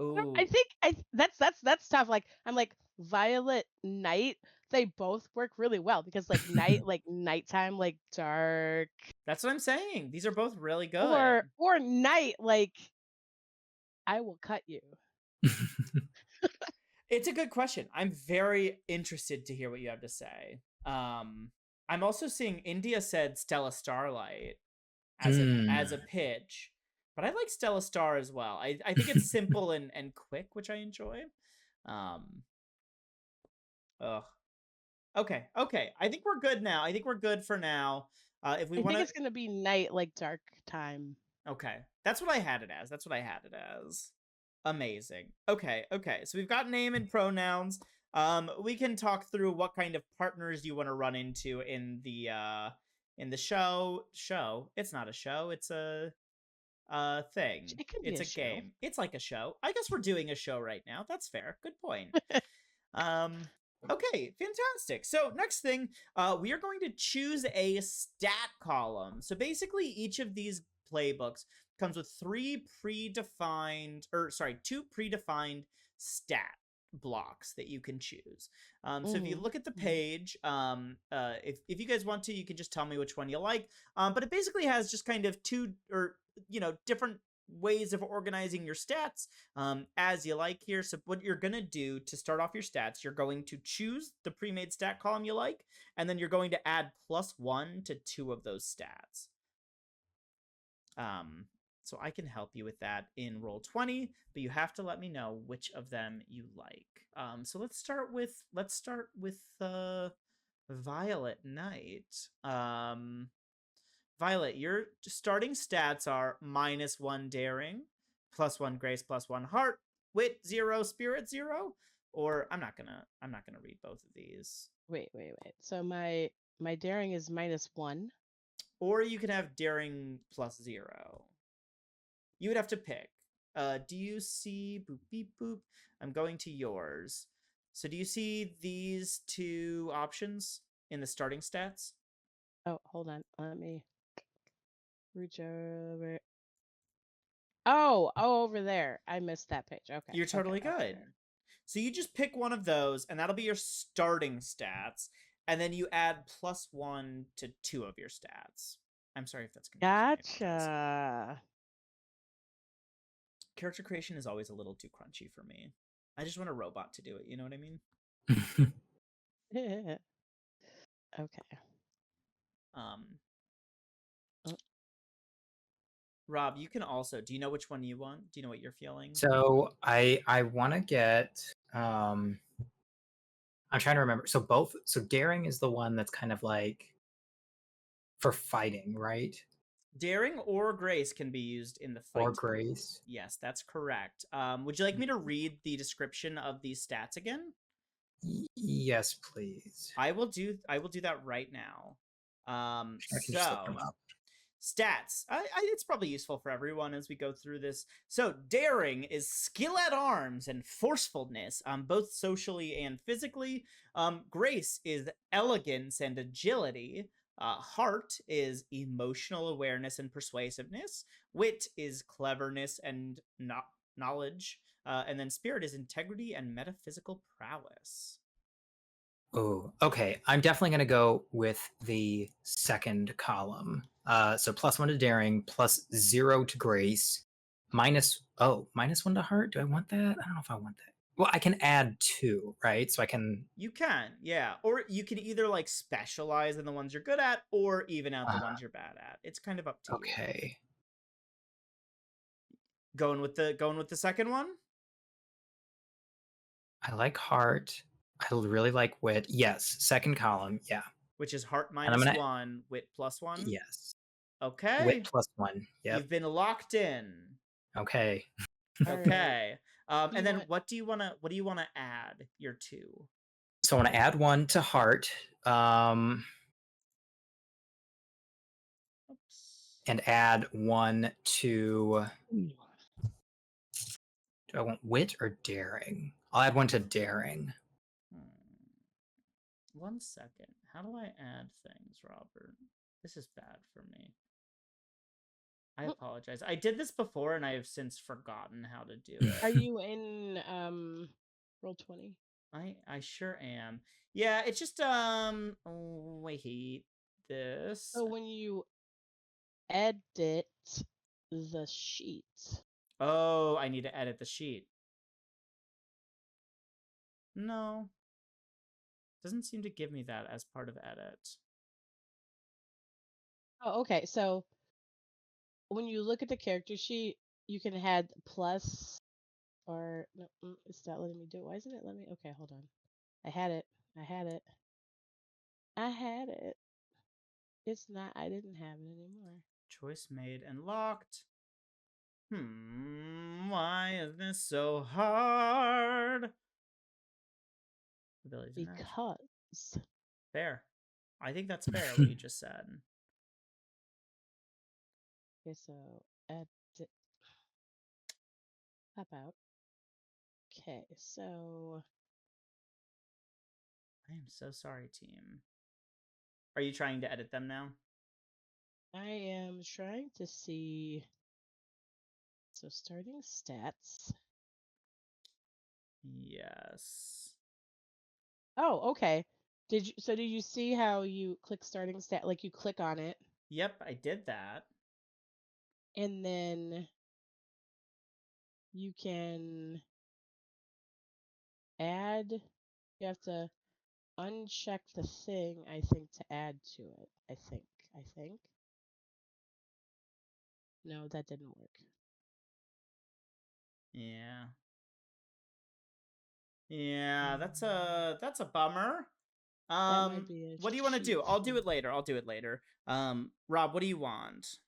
Ooh. I think that's tough. Like I'm like Violet Knight. they both work really well because like night, like nighttime, like dark, That's what I'm saying. These are both really good. or night, like I will cut you. It's a good question. I'm very interested to hear what you have to say. I'm also seeing India said Stella Starlight as a pitch, but I like Stella Star as well. I think it's simple and quick, which I enjoy. Um, ugh. Okay, okay. I think we're good now. I think we're good for now. If we I want think to, it's gonna be night, like dark time. okay, that's what I had it as. That's what I had it as. Amazing. Okay, okay. So we've got name and pronouns. We can talk through what kind of partners you want to run into in the show. Show. It's not a show. It's a thing. It could be It's a a show. game. It's like a show. I guess we're doing a show right now. That's fair. Good point. Okay, fantastic. So next thing, we are going to choose a stat column. So basically, each of these playbooks comes with two predefined stat blocks that you can choose. So if you look at the page, if you guys want to, you can just tell me which one you like. But it basically has just kind of two or different ways of organizing your stats as you like here. So what you're going to do to start off your stats, you're going to choose the pre-made stat column you like, and then you're going to add +1 to 2 of those stats. So I can help you with that in Roll20, but you have to let me know which of them you like. So let's start with Violet Knight. Violet, your starting stats are -1 daring, +1 grace, +1 heart, wit 0, spirit 0. Or I'm not gonna read both of these. Wait. So my daring is -1. Or you can have daring +0. You would have to pick. Do you see boop beep boop? I'm going to yours. So do you see these two options in the starting stats? Oh, hold on. Let me reach over. Oh, over there. I missed that page. Okay. You're totally Okay, good. there. So you just pick one of those, and that'll be your starting stats, and then you add +1 to 2 of your stats. I'm sorry if that's confusing. Gotcha. Character creation is always a little too crunchy for me. I just want a robot to do it. You know what I mean? Okay. Uh, Rob, you can also. Do you know which one you want? Do you know what you're feeling? So I want to get. I'm trying to remember. So daring is the one that's kind of like for fighting, right? Daring or grace can be used in the fight. Or grace. Yes, that's correct. Would you like me to read the description of these stats again? Yes, please. I will do that right now. I can just look them up. Stats. It's probably useful for everyone as we go through this. So, daring is skill at arms and forcefulness, both socially and physically. Grace is elegance and agility. Heart is emotional awareness and persuasiveness. Wit is cleverness and knowledge. And then spirit is integrity and metaphysical prowess. Oh, okay. I'm definitely going to go with the second column. So +1 to daring, +0 to grace, -1 to heart. Do I want that? I don't know if I want that. Well, I can add 2, right? So I can. You can, yeah. Or you can either like specialize in the ones you're good at, or even out the ones you're bad at. It's kind of up to you. Okay. Going with the second one. I like heart. I really like wit. Yes, second column. Yeah. Which is heart And I'm gonna. -1, wit +1. Yes. Okay. Wit +1. Yep. You've been locked in. Okay. Okay. And then what do you wanna add your 2? So I want to add 1 to heart. Oops. And add 1 to. Do I want wit or daring? I'll add 1 to daring. 1 second. How do I add things, Robert? This is bad for me. I apologize. I did this before and I have since forgotten how to do it. Are you in Roll20? I sure am. Yeah, it's just wait, this. So when you edit the sheet, Oh, I need to edit the sheet. No, doesn't seem to give me that as part of edit. oh, okay. So when you look at the character sheet, you can add plus or no, it's not letting me do it. Why isn't it letting me? Okay, hold on. I had it. I had it. I had it. It's not. I didn't have it anymore. Choice made and locked. Why is this so hard? Abilities and actions. Because Fair. I think that's fair what you just said. okay, so edit pop out. Okay, so I am so sorry, team. Are you trying to edit them now? I am trying to see. So starting stats. Yes. Oh, okay. Did you see how you click starting stat? Like you click on it, Yep, I did that. and then you can add. You have to uncheck the thing, I think, to add to it. I think. I think. No, that didn't work. Yeah. Yeah, that's a bummer. That might be a What do you want to cheat do? I'll do thing. it later. I'll do it later. Rob, what do you want?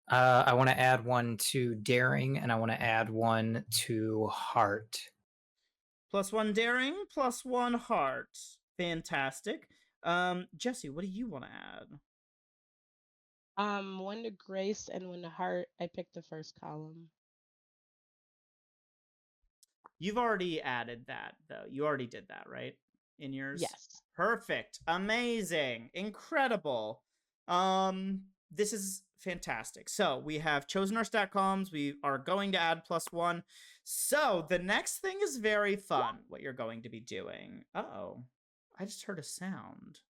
I want to add one to daring, and I want to add one to heart. +1 daring, +1 heart. Fantastic. Jesse, what do you want to add? One to grace and one to heart. I picked the first column. You've already added that, though. You already did that, right? In yours? Yes. Perfect. Amazing. Incredible. This is fantastic. So we have chosen our stat columns. We are going to add +1. So the next thing is very fun, what you're going to be doing. Uh-oh. I just heard a sound.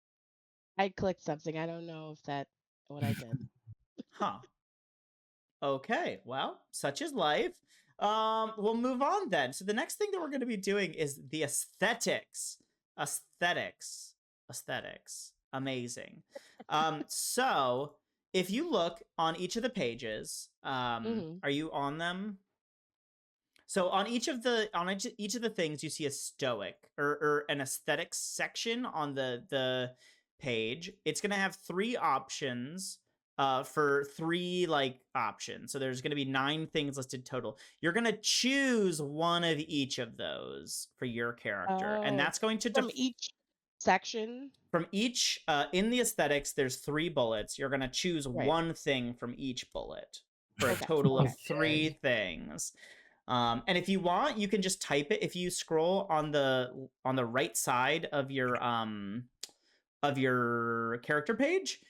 I clicked something. I don't know if that what I did. Huh. Okay, well, such is life. We'll move on then. So the next thing that we're going to be doing is the aesthetics. Aesthetics. Aesthetics. Amazing. So if you look on each of the pages, are you on them? So on each of the things, you see a stoic or an aesthetics section on the page. It's gonna have 3 options for 3 options. So there's gonna be 9 things listed total. You're gonna choose one of each of those for your character, and Oh, that's going to from each section. from each in the aesthetics. There's 3 bullets. You're gonna choose Right. one thing from each bullet for Okay, a total okay. of 3 things. And if you want, you can just type it. If you scroll on the right side of your character page,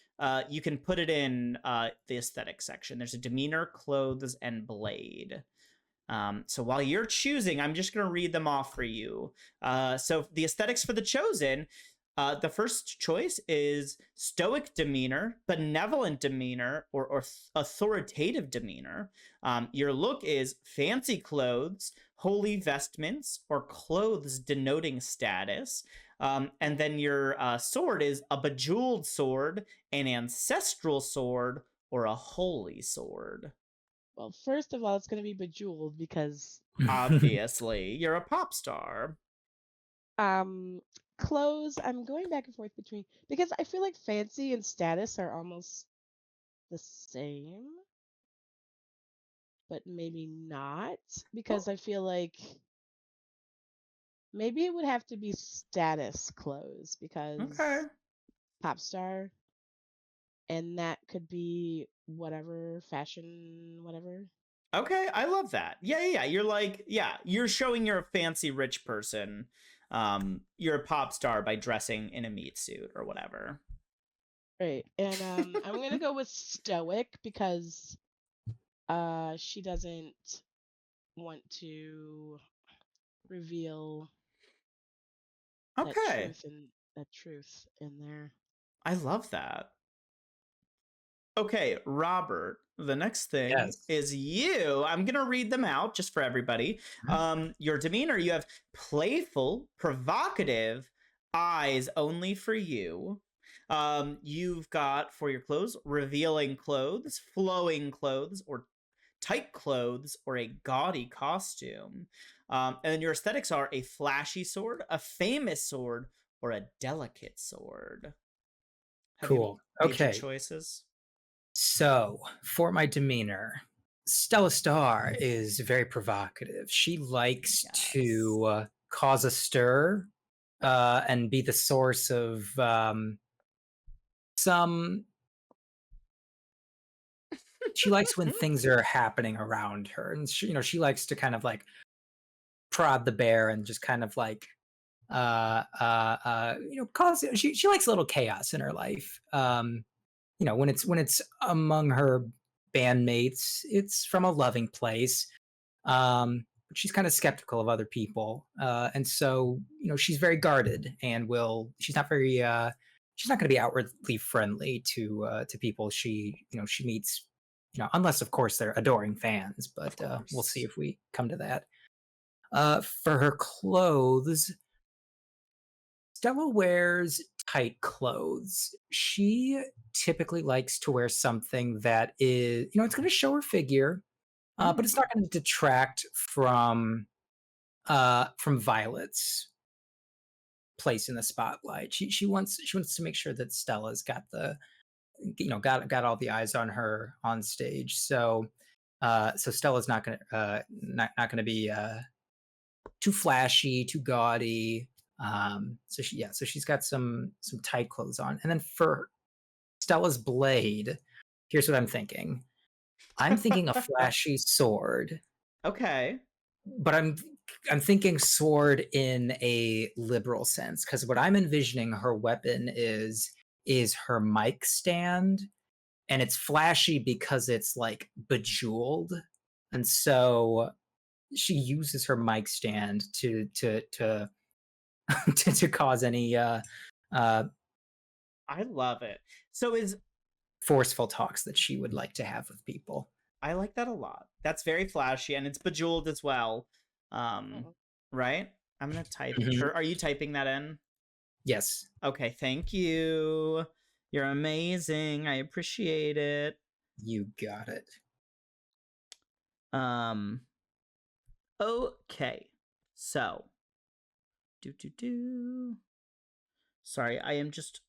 you can put it in the aesthetic section. There's a demeanor, clothes, and blade. So while you're choosing, I'm just going to read them off for you. So the aesthetics for the chosen, the first choice is stoic demeanor, benevolent demeanor, or authoritative demeanor. Your look is fancy clothes, holy vestments, or clothes denoting status. And then your sword is a bejeweled sword, an ancestral sword, or a holy sword. Well, first of all, it's going to be bejeweled because Obviously, you're a pop star. clothes, I'm going back and forth between because I feel like fancy and status are almost the same, but maybe not because I feel like maybe it would have to be status clothes because Okay. pop star, and that could be whatever fashion, whatever. Okay, I love that. Yeah. You're showing you're a fancy rich person. You're a pop star by dressing in a meat suit or whatever. Right. And I'm gonna go with stoic because she doesn't want to reveal Okay. that truth in there. I love that. Okay, Robert, the next thing Yes. is you. I'm going to read them out just for everybody. Your demeanor, you have playful, provocative, eyes only for you. You've got for your clothes, revealing clothes, flowing clothes, or tight clothes, or a gaudy costume. And then your aesthetics are a flashy sword, a famous sword, or a delicate sword. Have you Cool. made your Okay. choices? So, for my demeanor, Stella Star is very provocative. She likes Yes. to cause a stir and be the source of some. She likes when things are happening around her, and she likes to kind of like prod the bear and just kind of like cause. She likes a little chaos in her life. When it's among her bandmates, it's from a loving place. But she's kind of skeptical of other people, and so she's very guarded and she's not very she's not going to be outwardly friendly to people she meets, unless of course they're adoring fans. Of But we'll see course. if we come to that. For her clothes, Stella wears tight clothes. She typically likes to wear something that is, it's going to show her figure, but it's Mm. not going to detract from Violet's place in the spotlight. She wants to make sure that Stella's got got all the eyes on her on stage. So Stella's not gonna be too flashy, too gaudy. So she's got some tight clothes on. And then for Stella's blade, here's what I'm thinking. I'm thinking a flashy sword, Okay. but I'm thinking sword in a liberal sense, because what I'm envisioning her weapon is her mic stand, and it's flashy because it's like bejeweled, and so she uses her mic stand to to cause any uh I love it. So is forceful talks that she would like to have with people. I like that a lot. That's very flashy and it's bejeweled as well. Um, Mhm. right? I'm gonna type. Mhm. Are you typing that in? Yes, Okay, thank you. You're amazing. I appreciate it. you got it. Um, okay. So, do. Sorry, I am just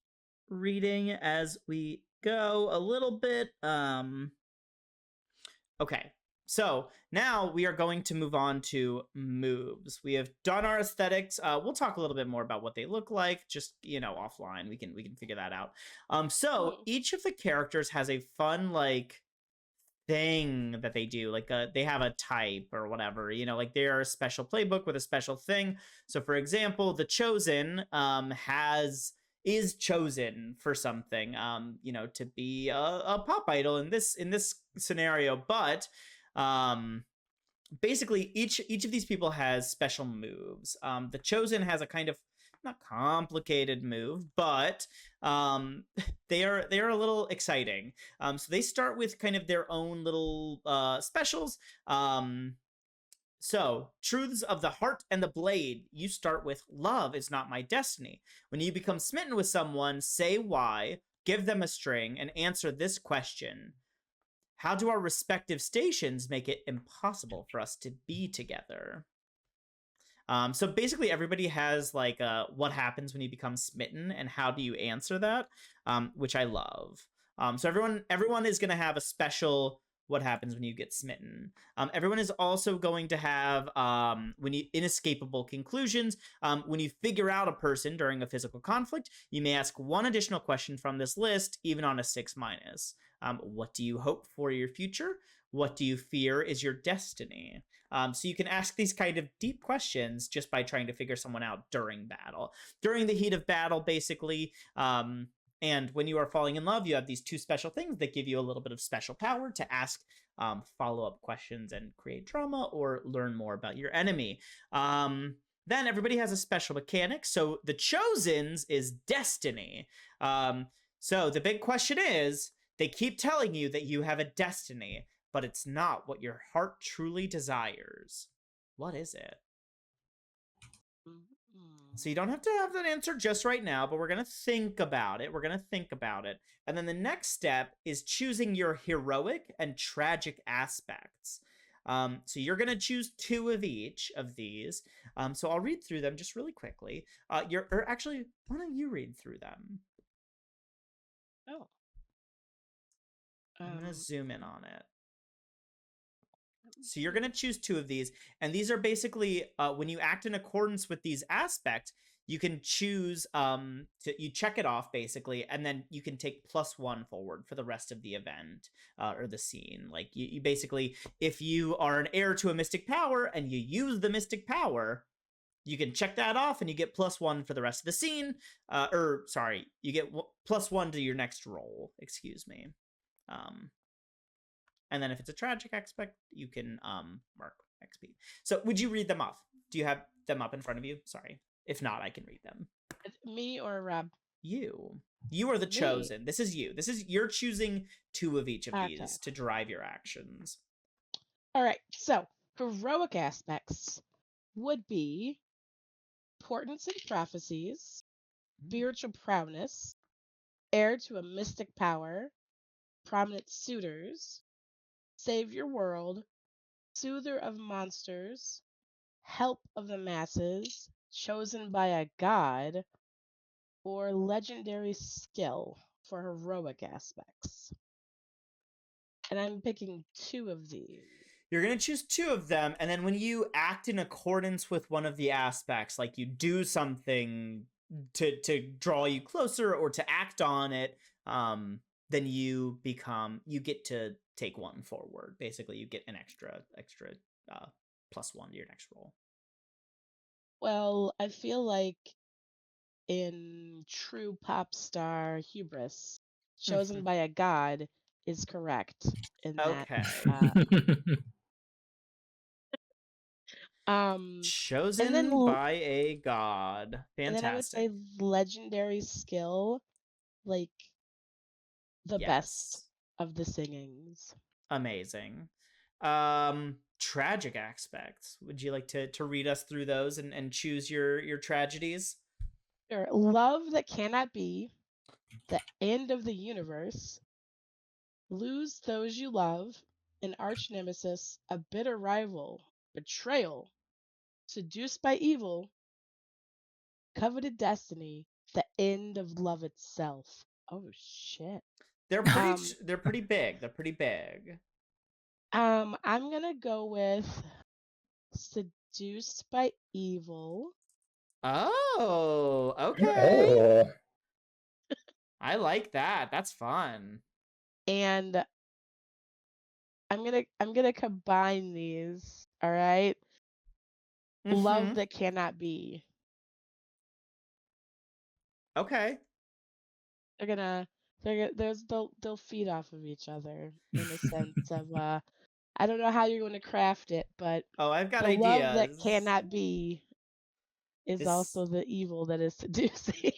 reading as we go a little bit. Okay. So now we are going to move on to moves. We have done our aesthetics. We'll talk a little bit more about what they look like, just offline. We can figure that out. So Mhm. each of the characters has a fun like thing that they do. Like they have a type or whatever. Like they're a special playbook with a special thing. So for example, the chosen is chosen for something, to be a pop idol in this scenario. But um basically each of these people has special moves. The chosen has a kind of not complicated move, but they are a little exciting. So they start with kind of their own little specials. So, truths of the heart and the blade. You start with love is not my destiny. When you become smitten with someone, say why, give them a string, and answer this question: how do our respective stations make it impossible for us to be together? So basically, everybody has like what happens when you become smitten and how do you answer that, which I love. So everyone is going to have a special what happens when you get smitten. Everyone is also going to have when you inescapable conclusions. When you figure out a person during a physical conflict, you may ask one additional question from this list, even on a 6-. What do you hope for your future? What do you fear is your destiny? So you can ask these kind of deep questions just by trying to figure someone out during battle, during the heat of battle, basically. And when you are falling in love, you have these two special things that give you a little bit of special power to ask follow-up questions and create drama or learn more about your enemy. Then everybody has a special mechanic. So the Chosen's is destiny. So the big question is, they keep telling you that you have a destiny, but it's not what your heart truly desires. What is it? So you don't have to have that answer just right now, but we're going to think about it. And then the next step is choosing your heroic and tragic aspects. So you're going to choose 2 of each of these. So I'll read through them just really quickly. Or actually, why don't you read through them? Oh. I'm going to zoom in on it. So you're going to choose 2 of these. And these are basically, when you act in accordance with these aspects, you can choose, you check it off basically, and then you can take +1 forward for the rest of the event or the scene. Like you basically, if you are an heir to a mystic power and you use the mystic power, you can check that off and you get +1 for the rest of the scene. You get +1 to your next roll, excuse me. And then if it's a tragic aspect, you can mark XP. So would you read them off? Do you have them up in front of you? Sorry. If not, I can read them. Me or Rob? You. You are the chosen. This is you. You're choosing 2 of each of these to drive your actions. All right. So heroic aspects would be portents and prophecies, spiritual prowess, heir to a mystic power, prominent suitors, save your world, soother of monsters, help of the masses, chosen by a god, or legendary skill for heroic aspects. And I'm picking 2 of these. You're going to choose 2 of them, and then when you act in accordance with one of the aspects, like you do something to draw you closer or to act on it, then you get to take 1 forward. Basically, you get an extra +1 to your next roll. Well, I feel like in true pop star hubris, chosen by a god is correct in that. Chosen by a god. Fantastic. And then I would say legendary skill, like the best of the singings. Amazing. Tragic aspects. Would you like to read us through those and choose your tragedies? Sure. Love that cannot be, the end of the universe, lose those you love, an arch nemesis, a bitter rival, betrayal, seduced by evil, coveted destiny, the end of love itself. Oh shit. They're pretty big. They're pretty big. I'm gonna go with seduced by evil. Oh, okay. I like that. That's fun. And I'm gonna combine these. All right. Love that cannot be. Okay. They'll feed off of each other in a sense of I don't know how you're going to craft it, but I've got the ideas. Love that cannot be is also the evil that is seducing.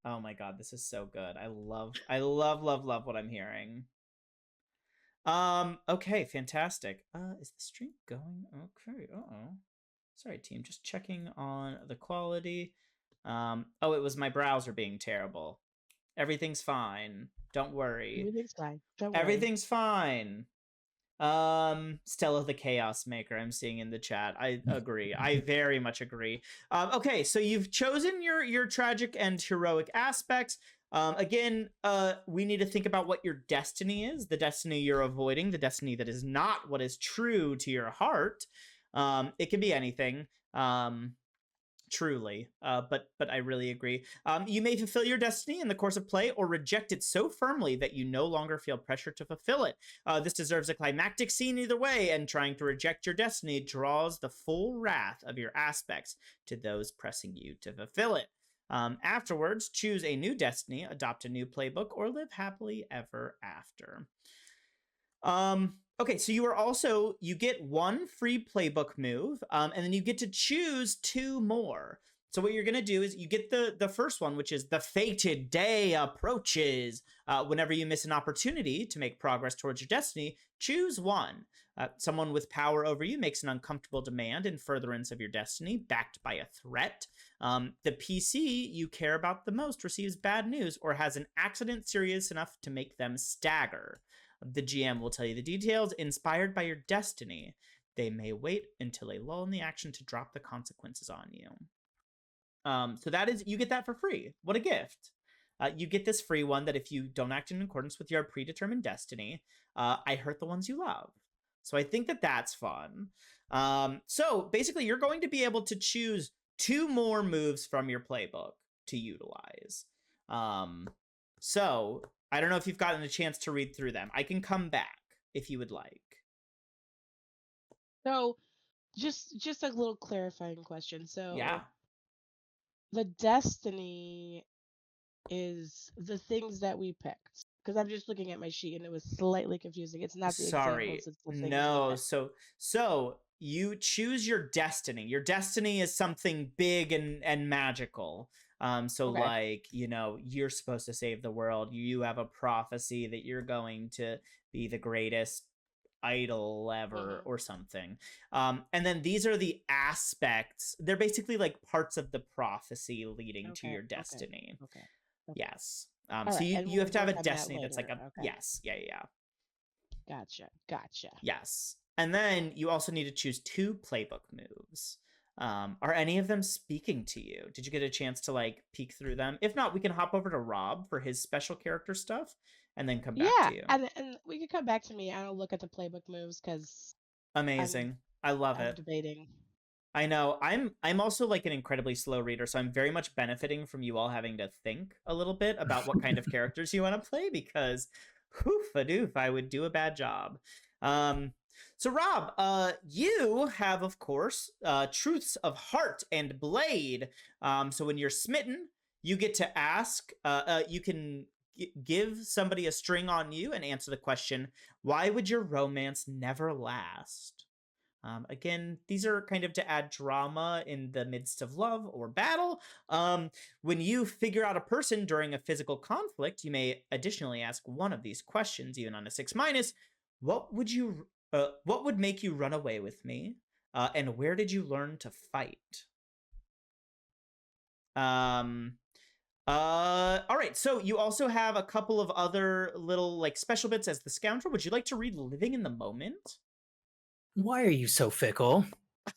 Oh my god, this is so good. I love what I'm hearing. Okay, fantastic. Is the stream going? Okay. Sorry, team. Just checking on the quality. Oh, it was my browser being terrible. Everything's fine. Don't worry. Everything's fine. Don't worry. Everything's fine. Stella the Chaos Maker, I'm seeing in the chat. I agree. I very much agree. Okay, so you've chosen your tragic and heroic aspects. Again, we need to think about what your destiny is, the destiny you're avoiding, the destiny that is not what is true to your heart. It can be anything. Truly, but I really agree. You may fulfill your destiny in the course of play or reject it so firmly that you no longer feel pressure to fulfill it. This deserves a climactic scene either way, and trying to reject your destiny draws the full wrath of your aspects to those pressing you to fulfill it. Afterwards, choose a new destiny, adopt a new playbook, or live happily ever after. Okay, so you get one free playbook move, and then you get to choose two more. So what you're gonna do is you get the first one, which is the fated day approaches. Whenever you miss an opportunity to make progress towards your destiny, choose one. Someone with power over you makes an uncomfortable demand in furtherance of your destiny, backed by a threat. The PC you care about the most receives bad news or has an accident serious enough to make them stagger. The GM will tell you the details, inspired by your destiny. They may wait until a lull in the action to drop the consequences on you. So that is, you get that for free. What a gift. You get this free one that if you don't act in accordance with your predetermined destiny, I hurt the ones you love. So I think that that's fun. So basically, you're going to be able to choose two more moves from your playbook to utilize. So I don't know if you've gotten a chance to read through them. I can come back if you would like. So, just a little clarifying question. So, Yeah. the destiny is the things that we picked. Because I'm just looking at my sheet and it was slightly confusing. It's not the Sorry. examples, it's the things we No. picked. So you choose your destiny. Your destiny is something big and magical. So Okay. like, you're supposed to save the world. You have a prophecy that you're going to be the greatest idol ever or something. And then these are the aspects. They're basically like parts of the prophecy leading to your destiny. Okay. Yes. All So right, you, and you we'll have to have a work on that destiny that's like later. Okay. yes. Yeah. Gotcha. Yes. And then you also need to choose two playbook moves. Are any of them speaking to you? Did you get a chance to like peek through them? If not, we can hop over to Rob for his special character stuff and then come back Yeah, to you. and we could come back to me. I'll look at the playbook moves because Amazing. I love I'm it. debating. I know. I'm also like an incredibly slow reader, so I'm very much benefiting from you all having to think a little bit about what kind of characters you want to play because hoof-a-doof, I would do a bad job. So Rob, you have, of course, Truths of Heart and Blade. So when you're smitten, you get to ask, you can give somebody a string on you and answer the question, why would your romance never last? Again, these are kind of to add drama in the midst of love or battle. When you figure out a person during a physical conflict, you may additionally ask one of these questions, even on a 6-. What would make you run away with me? And where did you learn to fight? All right. So you also have a couple of other little like special bits as the scoundrel. Would you like to read Living in the Moment? Why are you so fickle?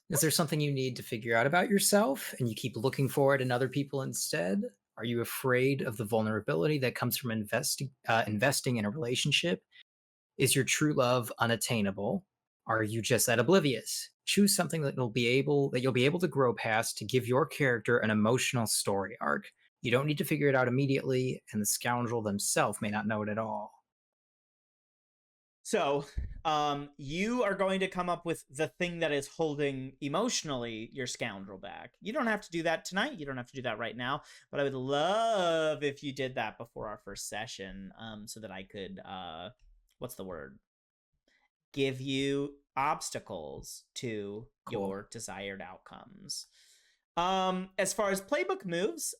Is there something you need to figure out about yourself and you keep looking for it in other people instead? Are you afraid of the vulnerability that comes from investing in a relationship? Is your true love unattainable? Are you just that oblivious? Choose something that you'll be able to grow past to give your character an emotional story arc. You don't need to figure it out immediately, and the scoundrel themselves may not know it at all. So, you are going to come up with the thing that is holding emotionally your scoundrel back. You don't have to do that tonight. You don't have to do that right now. But I would love if you did that before our first session, so that I could, what's the word? Give you obstacles to your desired outcomes. As far as playbook moves,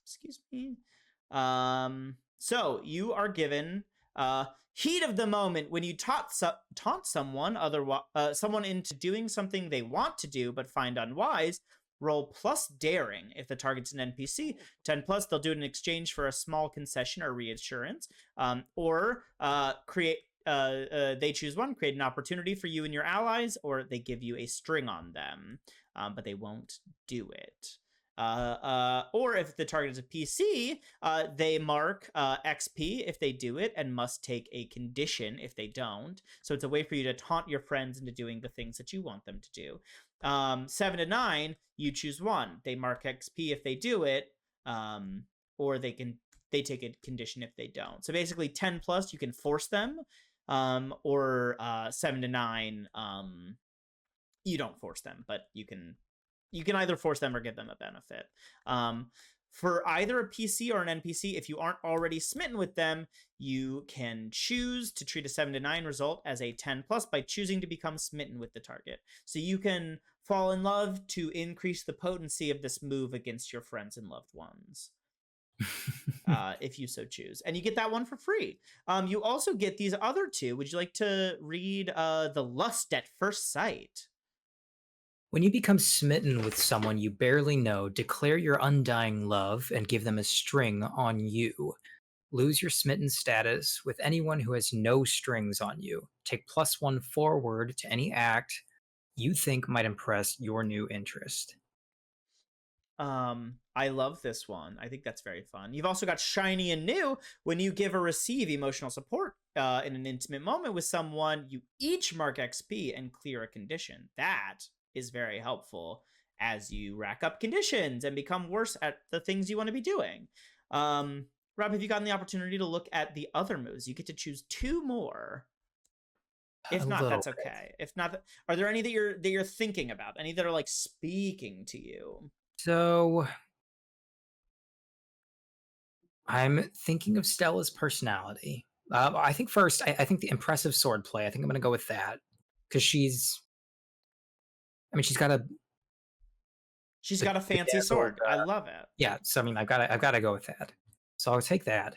excuse me. So you are given heat of the moment when you taunt someone someone into doing something they want to do but find unwise. Roll plus daring. If the target's an NPC, 10+, they'll do it in exchange for a small concession or reassurance. Or create. They choose one, create an opportunity for you and your allies, or they give you a string on them, but they won't do it. Or if the target is a PC, they mark XP if they do it and must take a condition if they don't. So it's a way for you to taunt your friends into doing the things that you want them to do. 7 to 9, you choose one. They mark XP if they do it, or they take a condition if they don't. So basically 10+, you can force them, or 7 to 9, you don't force them, but you can either force them or give them a benefit. For either a PC or an NPC, if you aren't already smitten with them, you can choose to treat a 7 to 9 result as a 10 plus by choosing to become smitten with the target. So you can fall in love to increase the potency of this move against your friends and loved ones. If you so choose. And you get that one for free. You also get these other two. Would you like to read The Lust at First Sight? When you become smitten with someone you barely know, declare your undying love and give them a string on you. Lose your smitten status with anyone who has no strings on you. Take +1 forward to any act you think might impress your new interest. I love this one. I think that's very fun. You've also got Shiny and New. When you give or receive emotional support in an intimate moment with someone, you each mark XP and clear a condition. That is very helpful as you rack up conditions and become worse at the things you want to be doing. Rob, have you gotten the opportunity to look at the other moves? You get to choose 2 more. If not, that's okay. If not, are there any that you're thinking about? Any that are like speaking to you? So I'm thinking of Stella's personality. I think first, I think the impressive swordplay. I think I'm going to go with that because she's got a fancy sword. I love it. Yeah. So I mean, I've got to go with that. So I'll take that.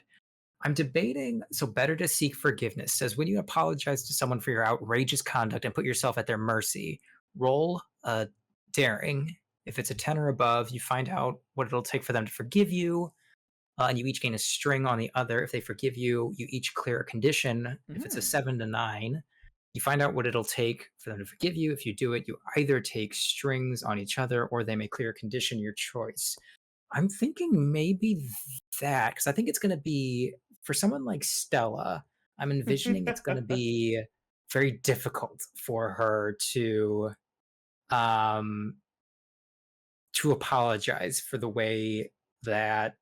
I'm debating. So better to seek forgiveness says when you apologize to someone for your outrageous conduct and put yourself at their mercy, roll a daring. If it's a 10 or above, you find out what it'll take for them to forgive you. And you each gain a string on the other. If they forgive you, you each clear a condition. If it's a 7 to 9, you find out what it'll take for them to forgive you. If you do it, you either take strings on each other or they may clear a condition, your choice. I'm thinking maybe that, because I think it's going to be, for someone like Stella, I'm envisioning it's going to be very difficult for her to apologize for the way that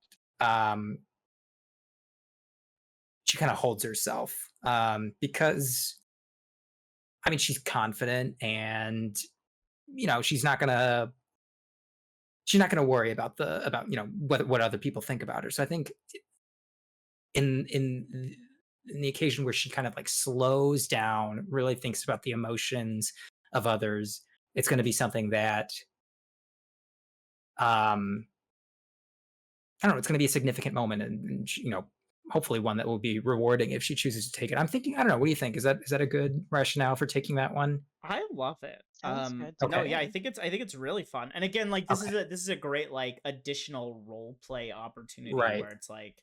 she kind of holds herself, because I mean she's confident and she's not gonna worry about what other people think about her. So I think in the occasion where she kind of like slows down, really thinks about the emotions of others, it's going to be something that I don't know, it's going to be a significant moment, and hopefully one that will be rewarding if she chooses to take it. I'm thinking, I don't know, what do you think? Is that a good rationale for taking that one? I love it. Good. No, Okay. yeah, I think it's really fun. And again, like this is a great like additional role play opportunity, Right. where it's like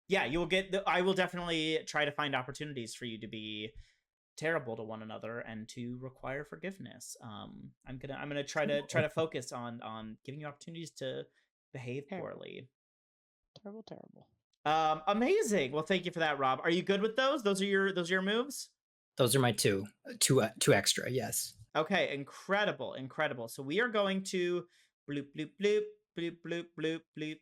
yeah, you will get I will definitely try to find opportunities for you to be terrible to one another and to require forgiveness. I'm gonna try to focus on giving you opportunities to behave poorly. Terrible. Amazing. Well, thank you for that, Rob. Are you good with those? Those are your moves? Those are my two extra. Yes. Okay, incredible. So we are going to bloop bloop bloop bloop bloop bloop bloop bloop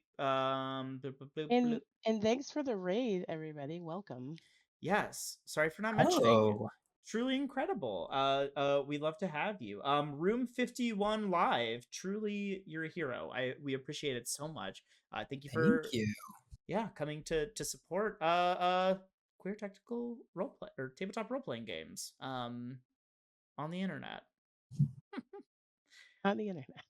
bloop bloop bloop. And thanks for the raid, everybody. Welcome. Yes. Sorry for not mentioning. Oh, Truly incredible. We love to have you. Room 51 live. Truly, you're a hero. We appreciate it so much. Thank you. Yeah, coming to support queer tactical roleplay or tabletop role playing games on the internet. On the internet.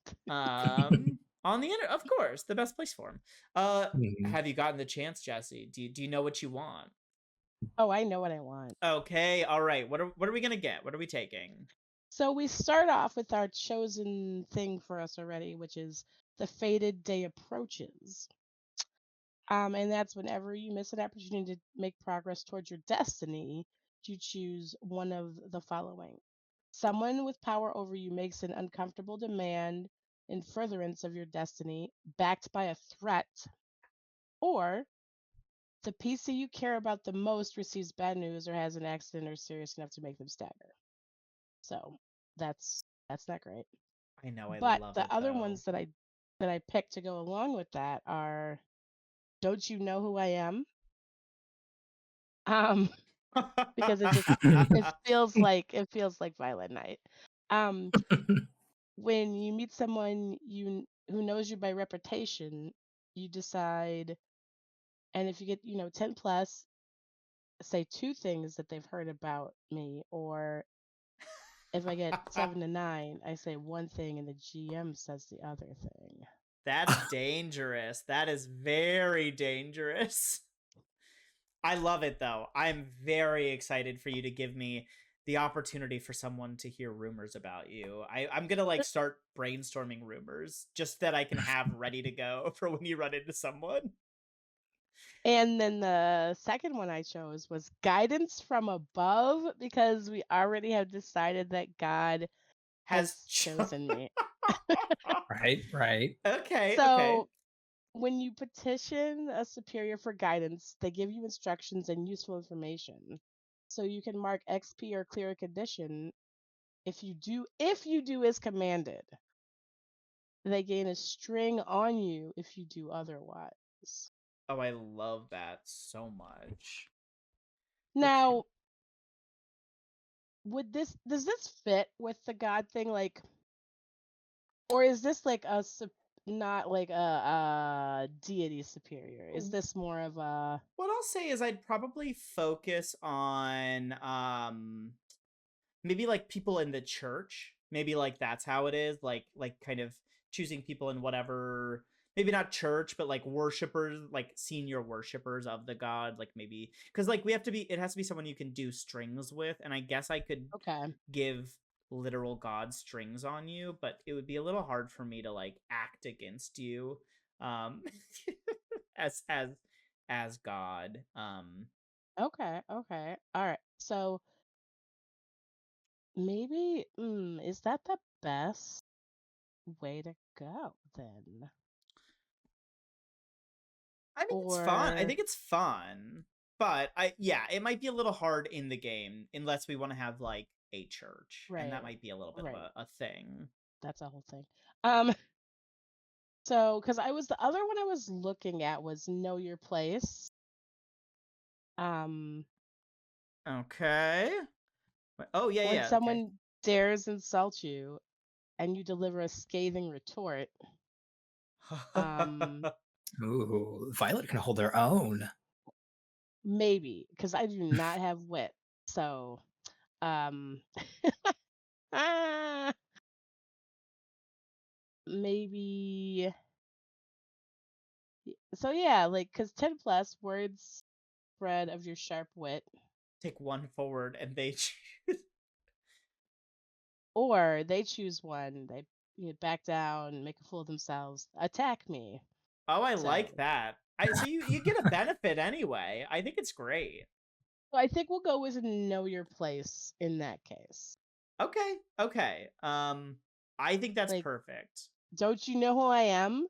On the internet, of course, the best place for them. Have you gotten the chance, Jesse? Do you know what you want? Oh, I know what I want. Okay, all right. What are we gonna get? What are we taking? So we start off with our chosen thing for us already, which is the fated day approaches. And that's whenever you miss an opportunity to make progress towards your destiny, you choose one of the following. Someone with power over you makes an uncomfortable demand in furtherance of your destiny, backed by a threat, or the PC you care about the most receives bad news or has an accident or serious enough to make them stagger. So that's not great. I know, I But love the it, other though. ones that I picked to go along with that are, don't you know who I am? Because it feels like Violent Night. When you meet someone who knows you by reputation, you decide, and if you get 10 plus, say 2 things that they've heard about me, or if I get 7 to 9, I say 1 thing and the GM says the other thing. That's dangerous. That is very dangerous. I love it, though. I'm very excited for you to give me the opportunity for someone to hear rumors about you. I'm gonna like start brainstorming rumors just that I can have ready to go for when you run into someone. And then the second one I chose was guidance from above, because we already have decided that God has chosen me. Right. Okay. So when you petition a superior for guidance, they give you instructions and useful information. So you can mark XP or clear a condition if you do as commanded. They gain a string on you if you do otherwise. Oh, I love that so much. Now, does this fit with the God thing, like, or is this like not like a deity superior? Is this more of a... What I'll say is I'd probably focus on maybe like people in the church. Maybe like that's how it is. Like kind of choosing people in whatever, maybe not church, but like worshipers, like senior worshipers of the god. Like maybe because like it has to be someone you can do strings with, and I guess I could Okay. give literal god strings on you, but it would be a little hard for me to like act against you um as god. Okay. All right. So maybe is that the best way to go then? I mean, it's fun. I think it's fun, but it might be a little hard in the game unless we want to have like a church, and that might be a little bit of a thing. That's a whole thing. So because the other one I was looking at was know your place. Okay. Oh yeah, When yeah. someone dares insult you and you deliver a scathing retort, Ooh, Violet can hold her own. maybe, because I do not have wit, so ah, maybe. So yeah, like, because 10 plus words spread of your sharp wit, Take one forward, and they choose. or they choose one, they back down, make a fool of themselves, attack me. Oh, I like that. So you get a benefit anyway. I think it's great. So I think we'll go with know your place in that case. Okay. I think that's Like, perfect. don't you know who I am?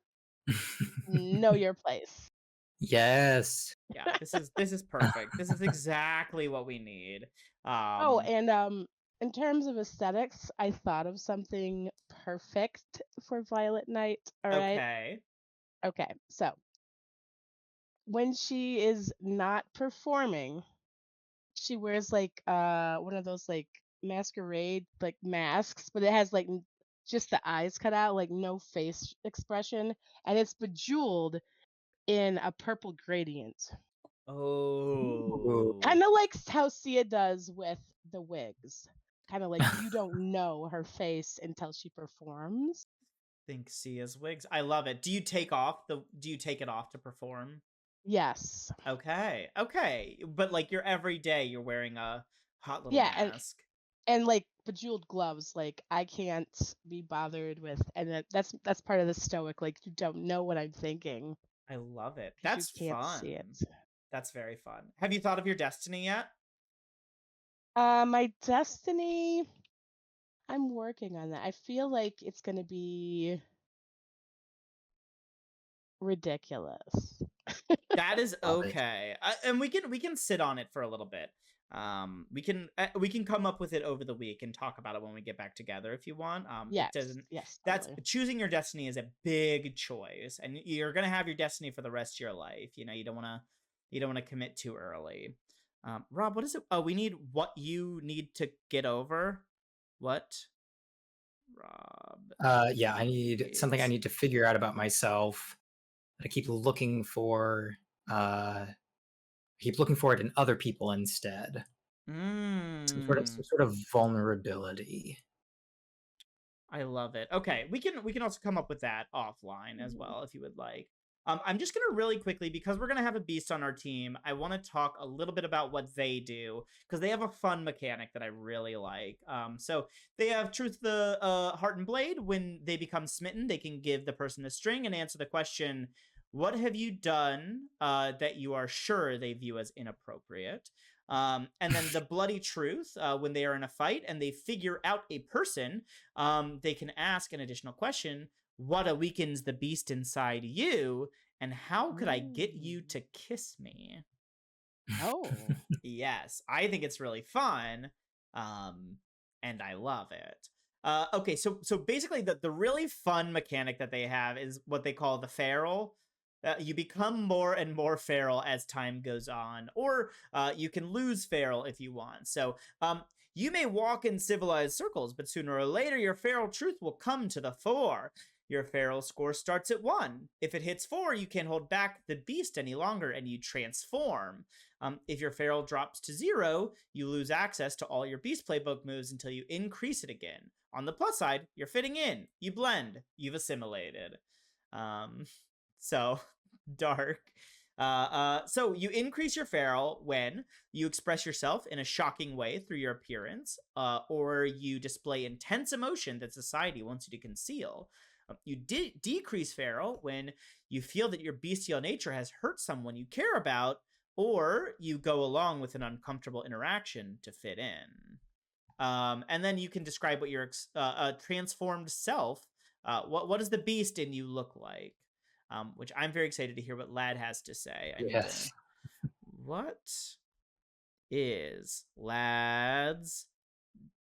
Know your place. Yes. Yeah, this is perfect. This is exactly what we need. And in terms of aesthetics, I thought of something perfect for Violet Knight. All right. Okay. So when she is not performing, she wears like one of those like masquerade like masks, but it has like just the eyes cut out, like no face expression, and it's bejeweled in a purple gradient. Oh. Kind of like how Sia does with the wigs. Kind of like you don't know her face until she performs. Think Sia's wigs. I love it. Do you take it off to perform? Yes. Okay. But like every day you're wearing a hot little Yeah, mask. and like bejeweled gloves, like I can't be bothered with, and that's part of the stoic, like you don't know what I'm thinking. I love it. 'Cause That's you can't fun. see it. That's very fun. Have you thought of your destiny yet? My destiny, I'm working on that. I feel like it's gonna be ridiculous. That is Love it. okay. And we can sit on it for a little bit. We can come up with it over the week and talk about it when we get back together if you want. Yes. It doesn't. Yes. That's Totally. choosing your destiny is a big choice, and you're gonna have your destiny for the rest of your life. You know, you don't want to commit too early. Rob, what is it? Oh, we need what you need to get over. What? Rob. Yeah, I need something I need to figure out about myself. but I keep looking for it in other people instead. Some sort of vulnerability. I love it. Okay, we can also come up with that offline as well if you would like. I'm just gonna really quickly, because we're gonna have a beast on our team. I want to talk a little bit about what they do, because they have a fun mechanic that I really like. So they have Truth the Heart and Blade. When they become smitten, they can give the person a string and answer the question, "What have you done that you are sure they view as inappropriate?" And then the Bloody Truth, when they are in a fight and they figure out a person, they can ask an additional question: what awakens the beast inside you, and how could I get you to kiss me? Oh. Yes, I think it's really fun, and I love it. Okay, so basically, the really fun mechanic that they have is what they call the feral. You become more and more feral as time goes on, or you can lose feral if you want. So you may walk in civilized circles, but sooner or later your feral truth will come to the fore. Your feral score starts at 1. If it hits 4, you can't hold back the beast any longer, and you transform. If your feral drops to 0, you lose access to all your beast playbook moves until you increase it again. On the plus side, you're fitting in, you blend, you've assimilated. So dark. So you increase your feral when you express yourself in a shocking way through your appearance, or you display intense emotion that society wants you to conceal. You decrease feral when you feel that your bestial nature has hurt someone you care about, or you go along with an uncomfortable interaction to fit in. And then you can describe what your transformed self, what does the beast in you look like? Which I'm very excited to hear what Lad has to say. Yes. What is Lad's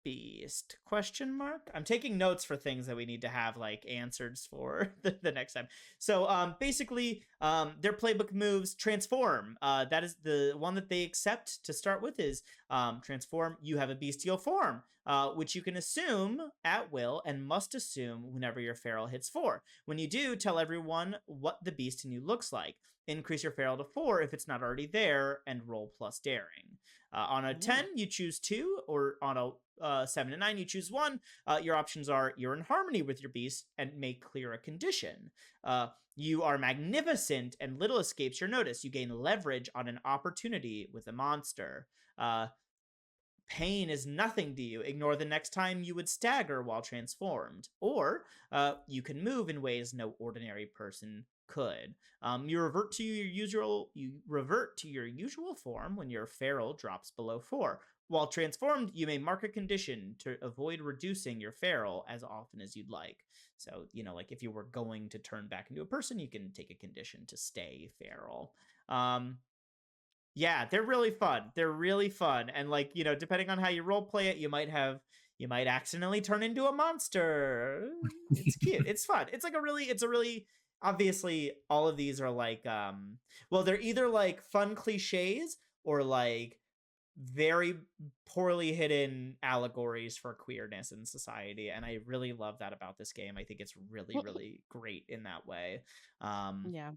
beast? Question mark. I'm taking notes for things that we need to have like answers for the next time. So basically their playbook moves transform. That is the one that they accept to start with is transform. You have a bestial form, which you can assume at will and must assume whenever your feral hits 4. When you do, tell everyone what the beast in you looks like. Increase your feral to 4 if it's not already there, and roll plus daring. On a 10, you choose 2, or on a 7 and 9, you choose 1. Your options are you're in harmony with your beast and make clear a condition. You are magnificent and little escapes your notice. You gain leverage on an opportunity with a monster. Pain is nothing to you. Ignore the next time you would stagger while transformed. Or you can move in ways no ordinary person could. You revert to your usual form when your feral drops below 4. While transformed, you may mark a condition to avoid reducing your feral as often as you'd like. So, like if you were going to turn back into a person, you can take a condition to stay feral. Yeah, they're really fun. They're really fun. And like, depending on how you role play it, you might accidentally turn into a monster. It's cute. It's fun. It's a really obviously all of these are like well, they're either like fun cliches or like very poorly hidden allegories for queerness in society, and I really love that about this game. I think it's really really great in that way. Yeah.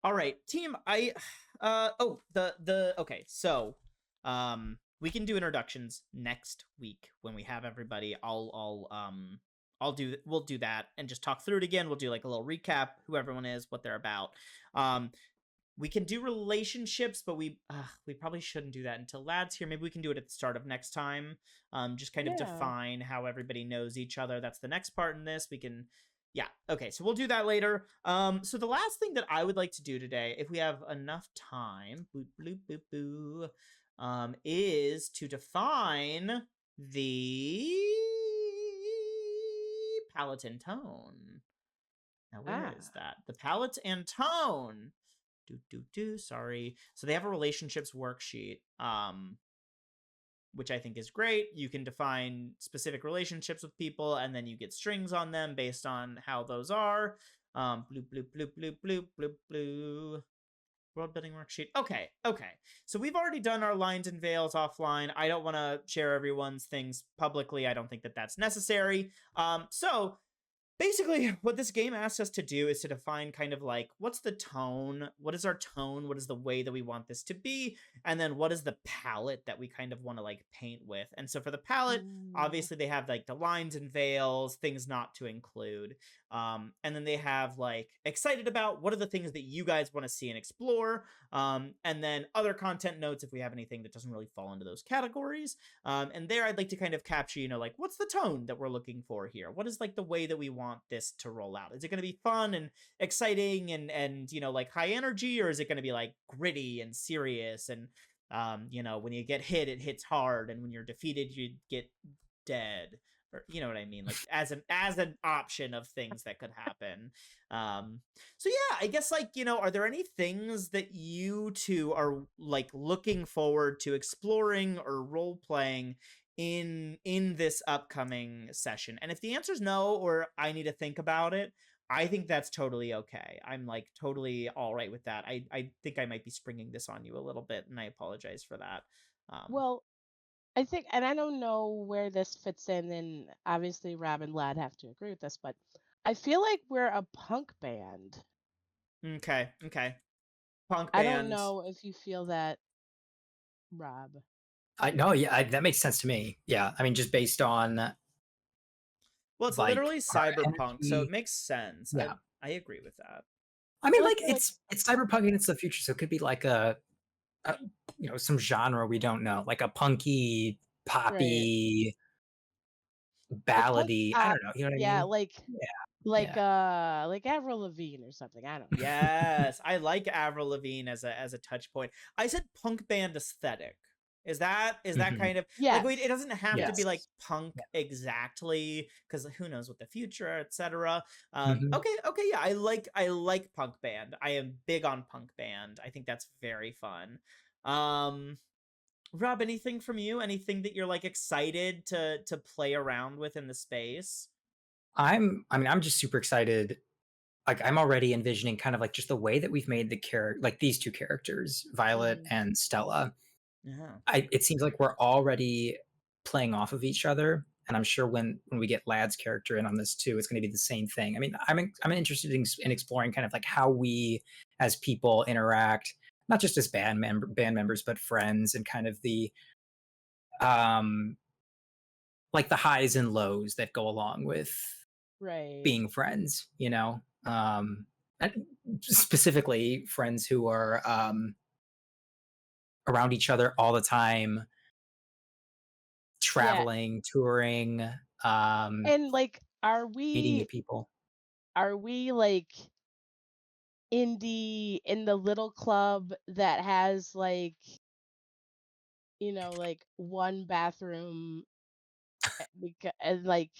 All right, team. Okay. So, we can do introductions next week when we have everybody. We'll do that and just talk through it again. We'll do like a little recap, who everyone is, what they're about. We can do relationships, but we probably shouldn't do that until Lad's here. Maybe we can do it at the start of next time. Just kind of define how everybody knows each other. That's the next part in this. Yeah, okay, so we'll do that later. So the last thing that I would like to do today, if we have enough time, is to define the palette and tone. Now, where is that? The palette and tone. Sorry. So they have a relationships worksheet, which I think is great. You can define specific relationships with people, and then you get strings on them based on how those are. Blue. World building worksheet. Okay. So we've already done our lines and veils offline. I don't want to share everyone's things publicly. I don't think that that's necessary. So basically, what this game asks us to do is to define kind of like, what's the tone? What is our tone? What is the way that we want this to be? And then what is the palette that we kind of want to like paint with? And so for the palette, Ooh. obviously they have like the lines and veils, things not to include. And then they have like excited about, what are the things that you guys want to see and explore? And then other content notes if we have anything that doesn't really fall into those categories. And there I'd like to kind of capture, like, what's the tone that we're looking for here? What is like the way that we want this to roll out? Is it going to be fun and exciting and like high energy, or is it going to be like gritty and serious and when you get hit, it hits hard, and when you're defeated, you get dead, or you know what I mean, like as an option of things that could happen. So yeah, I guess like, are there any things that you two are like looking forward to exploring or role playing in this upcoming session? And if the answer is no, or I need to think about it, I think that's totally okay. I'm like totally all right with that. I think I might be springing this on you a little bit, and I apologize for that. Well, I think, and I don't know where this fits in, and obviously Rob and Lad have to agree with this, but I feel like we're a punk band. Okay. Punk I don't band. know if you feel that, Rob. I know, yeah, that makes sense to me. Yeah, I mean, just based on Well, it's like literally our cyberpunk, so it energy. makes sense. Yeah, I agree with that. I mean, Well, I like feel like, it's cyberpunk and it's the future, so it could be like a some genre we don't know, like a punky, right, poppy, like punk ballady. I pop, don't know. You know what I yeah, mean? Yeah, yeah. like Avril Lavigne or something. I don't know. Yes, I like Avril Lavigne as a touch point. I said punk band aesthetic. Is that Hmm. kind of like, wait, it Yes, doesn't have to be like Yes. punk exactly, because who knows what the future, etc. Hmm. Okay, yeah, I like punk band. I am big on punk band. I think that's very fun. Um, Rob, anything from you? Anything that you're like excited to play around with in the space? I mean, I'm just super excited. Like, I'm already envisioning kind of like just the way that we've made the character, like these two characters, Violet mm, and Stella. Yeah. It seems like we're already playing off of each other, and I'm sure when we get Lad's character in on this too, it's going to be the same thing. I mean, I'm interested in exploring kind of like how we as people interact, not just as band members, but friends, and kind of the um like the highs and lows that go along with right. being friends. And specifically friends who are around each other all the time, Yeah, traveling, touring, and like, meeting new people. are we like in the little club that has like, like one bathroom, and like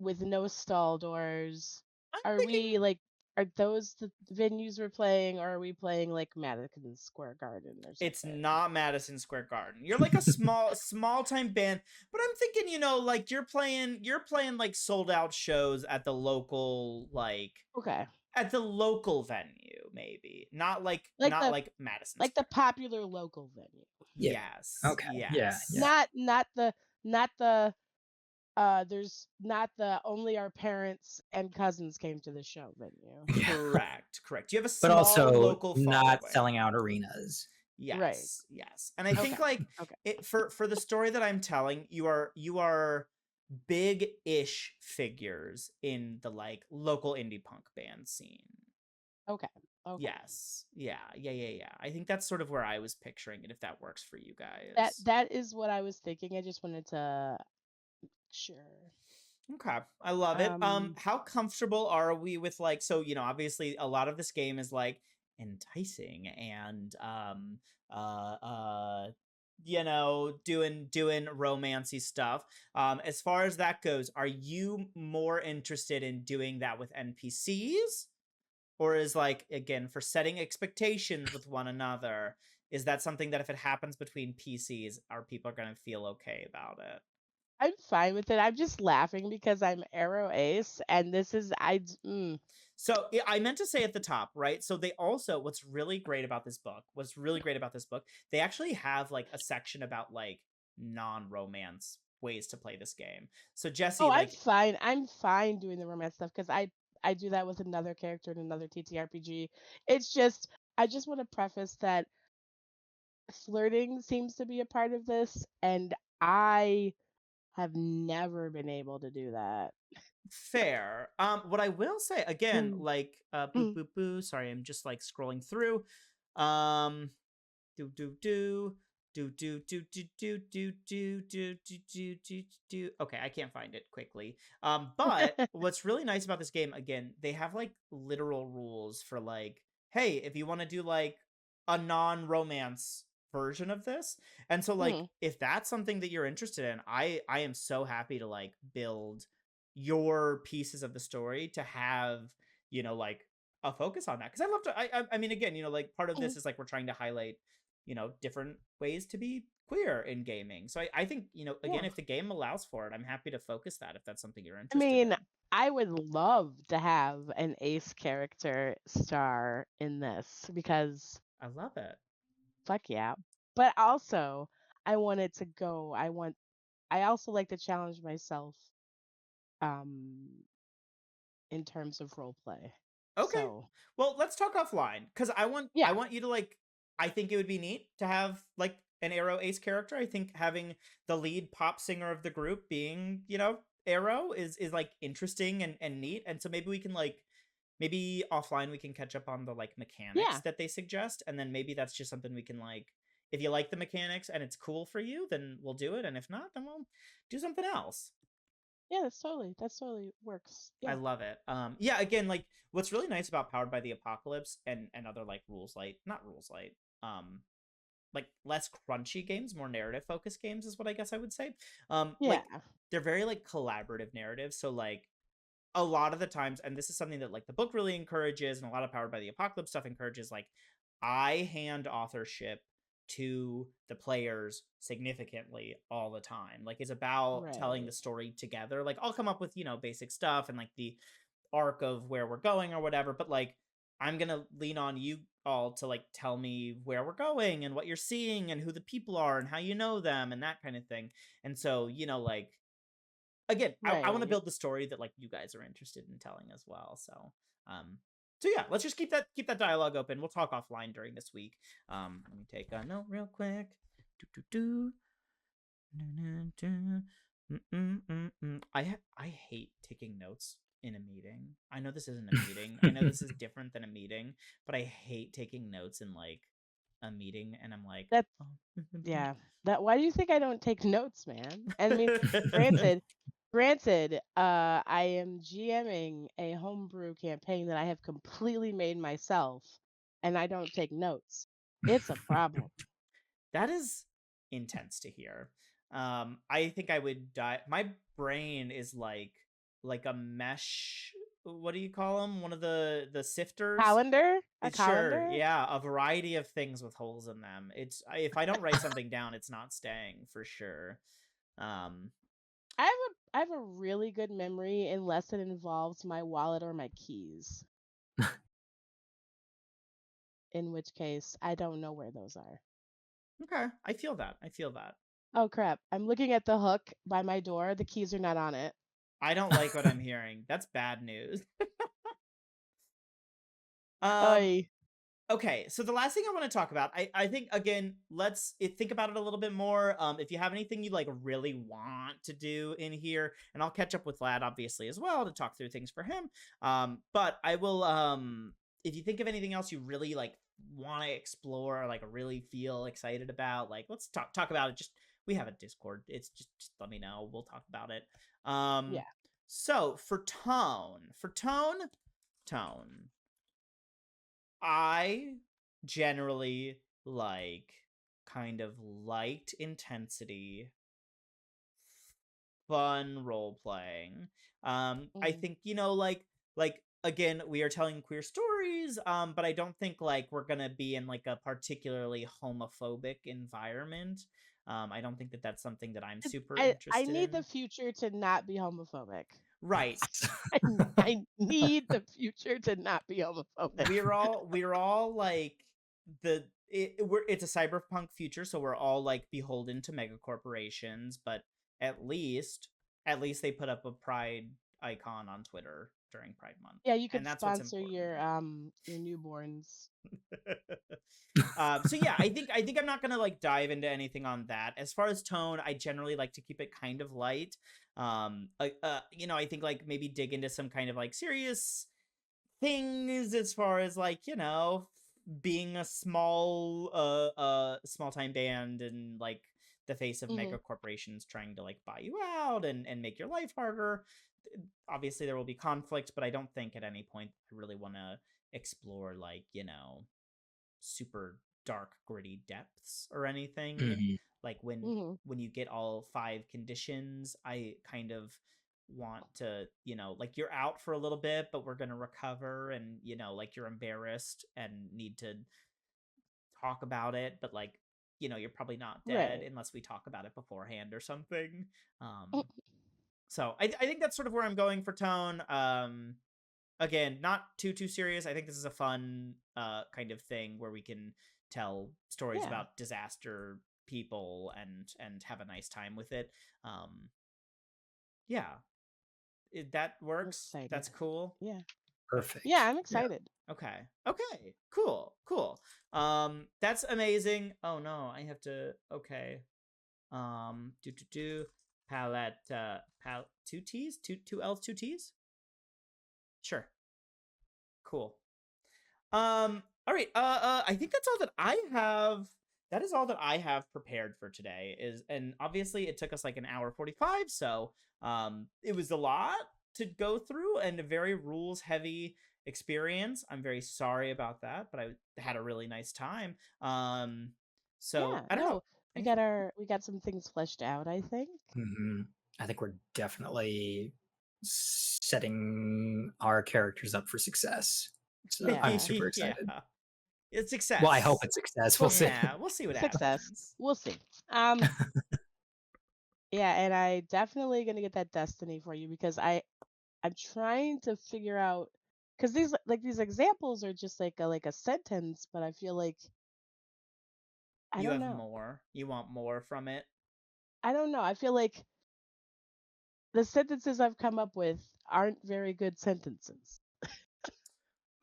with no stall doors? I'm Are thinking we like, are those the venues we're playing, or are we playing like Madison Square Garden or it's something? not Madison Square Garden. You're like a small time band, but I'm thinking, like you're playing like sold out shows at the local Okay. venue, maybe. Not like Like not the like Madison like the Square. popular local venue. Yeah. Yes. Okay. Yeah. Yeah. Yes. Not the there's not the only our parents and cousins came to the show venue. Yeah. Correct. You have a But small also local not following. selling out arenas. Right. Yes. And I think Okay. like Okay. it for the story that I'm telling, you are big-ish figures in the like local indie punk band scene. Okay. Okay. Yes. Yeah. I think that's sort of where I was picturing it, if that works for you That guys. that is what I was thinking. I just wanted to sure. Okay. I love it. Um How comfortable are we with like, so obviously a lot of this game is like enticing and uh uh doing romancy stuff. As far as that goes, are you more interested in doing that with NPCs, or is like, again, for setting expectations with one another, is that something that if it happens between PCs, are people going to feel okay about it? I'm fine with it. I'm just laughing because I'm Arrow Ace, and this is So I meant to say at the top, right? So they also, what's really great about this book, they actually have like a section about like non-romance ways to play this game. So Jesse, Oh, like, I'm fine doing the romance stuff because I do that with another character in another TTRPG. It's just I just want to preface that flirting seems to be a part of this, and I have never been able to do that. fair. What I will say again, Mm, like, boop mm. boop boo. Sorry, I'm just like scrolling through. Um, do do do do do do do do do do do do do do. Okay, I can't find it quickly. But what's really nice about this game, again, they have like literal rules for like, hey, if you want to do like a non-romance version of this, and so like Mhm. if that's something that you're interested in, I am so happy to like build your pieces of the story to have, like a focus on that, because I love to. I mean, again, like part of this Mhm. is like we're trying to highlight, different ways to be queer in gaming. So I think, again, Yeah. if the game allows for it, I'm happy to focus that if that's something you're I interested mean, in. I would love to have an ace character star in this because I love it. fuck yeah. But also, I want it to go. I also like to challenge myself um in terms of role play. Okay. So, Well, let's talk offline, because I want I yeah. want you to like. I think it would be neat to have like an Arrow Ace character. I think having the lead pop singer of the group being, Arrow is like interesting and neat. And so maybe we can like, maybe offline we can catch up on the like mechanics Yeah. that they suggest, and then maybe that's just something we can like. If you like the mechanics and it's cool for you, then we'll do it. And if not, then we'll do something else. Yeah, that's totally works. I Yeah. love it. Yeah, again, like what's really nice about Powered by the Apocalypse and other like not rules light, like less crunchy games, more narrative focused games is what I guess I would say. Yeah. Like they're very like collaborative narratives. So like a lot of the times, and this is something that like the book really encourages, and a lot of Powered by the Apocalypse stuff encourages, like I hand authorship to the players significantly all the time. Like it's about telling Right. the story together. Like I'll come up with, basic stuff and like the arc of where we're going or whatever, but like I'm gonna lean on you all to like tell me where we're going and what you're seeing and who the people are and how you know them and that kind of thing. And so, like again, I want to Right. build the story that like you guys are interested in telling as well. So yeah, let's just keep that dialogue open. We'll talk offline during this week. Let me take a note real quick. Do, do, do. I hate taking notes in a meeting. I know this isn't a meeting. I know this is different than a meeting, but I hate taking notes in like a meeting, and I'm like, That's oh. yeah. That why do you think I don't take notes, man? I mean, granted, granted, I am GMing a homebrew campaign that I have completely made myself, and I don't take notes. It's a problem. That is intense to hear. I think I would die. My brain is like a mesh. What do you call them? One of the sifters. Calendar? A It's sure, calendar? yeah, a variety of things with holes in them. If I don't write something down, it's not staying for sure. Um, I have a really good memory unless it involves my wallet or my keys. In which case, I don't know where those are. okay, I feel that. I feel that. Oh crap! I'm looking at the hook by my door. The keys are not on it. I don't like what I'm hearing. That's bad news. Um, Oy. Okay, so the last thing I want to talk about, I think again, let's think about it a little bit more. If you have anything you like really want to do in here, and I'll catch up with Lad obviously as well to talk through things for him. But I will, if you think of anything else you really like want to explore, or like really feel excited about, like let's talk about it. Just we have a Discord. It's just let me know. We'll talk about it. Yeah. So tone. I generally like kind of light intensity, fun role playing. I Mhm. think, like again, we are telling queer stories, but I don't think like we're gonna be in like a particularly homophobic environment. I don't think that that's something that I'm super I interested need the in. future to not be homophobic. Right. I need the future to not be homophobic. we're all like it's a cyberpunk future, so we're all like beholden to mega corporations, but at least they put up a Pride icon on Twitter during Pride Month. Yeah, you And could that's what's sponsor important. your newborns. So yeah, I think I'm not gonna like dive into anything on that. As far as tone, I generally like to keep it kind of light. You know, I think like maybe dig into some kind of like serious things as far as like, you know, being a small small time band and like the face of Mhm. mega corporations trying to like buy you out and make your life harder. Obviously there will be conflict, but I don't think at any point I really want to explore like, you know, super dark gritty depths or anything. Mhm. Like Mhm. when you get all 5 conditions, I kind of want to, you know, like you're out for a little bit but we're going to recover, and you know, like you're embarrassed and need to talk about it, but like, you know, you're probably not dead Right. unless we talk about it beforehand or something. Mm. So I think that's sort of where I'm going for tone. Again, not too serious. I think this is a fun kind of thing where we can tell stories Yeah. about disaster people and have a nice time with it. Yeah, that I'm works. That's excited. cool. Yeah. Yeah, Perfect. I'm Yeah. excited. Okay. Okay. Cool. That's amazing. Oh no, I have to. Okay. Do palette. Two T's, two L's, two T's. Sure. Cool. All right. I think that's all that I have. That is all that I have prepared for today. And obviously it took us like an hour 45, so it was a lot to go through and a very rules heavy experience. I'm very sorry about that, but I had a really nice time. So Yeah. I don't know. No, Anything? we got some things fleshed out, I think. Mhm. I think we're definitely setting our characters up for success. So I'm Yeah. super Yeah. excited. It's Well, I hope success. it's success. We'll see. Yeah, we'll see what Success. happens. We'll see. Um yeah, and I definitely gonna get that destiny for you because I'm trying to figure out because these examples are just like a sentence, but I feel like I You don't have know. more. You want more from it. I don't know. I feel like the sentences I've come up with aren't very good sentences.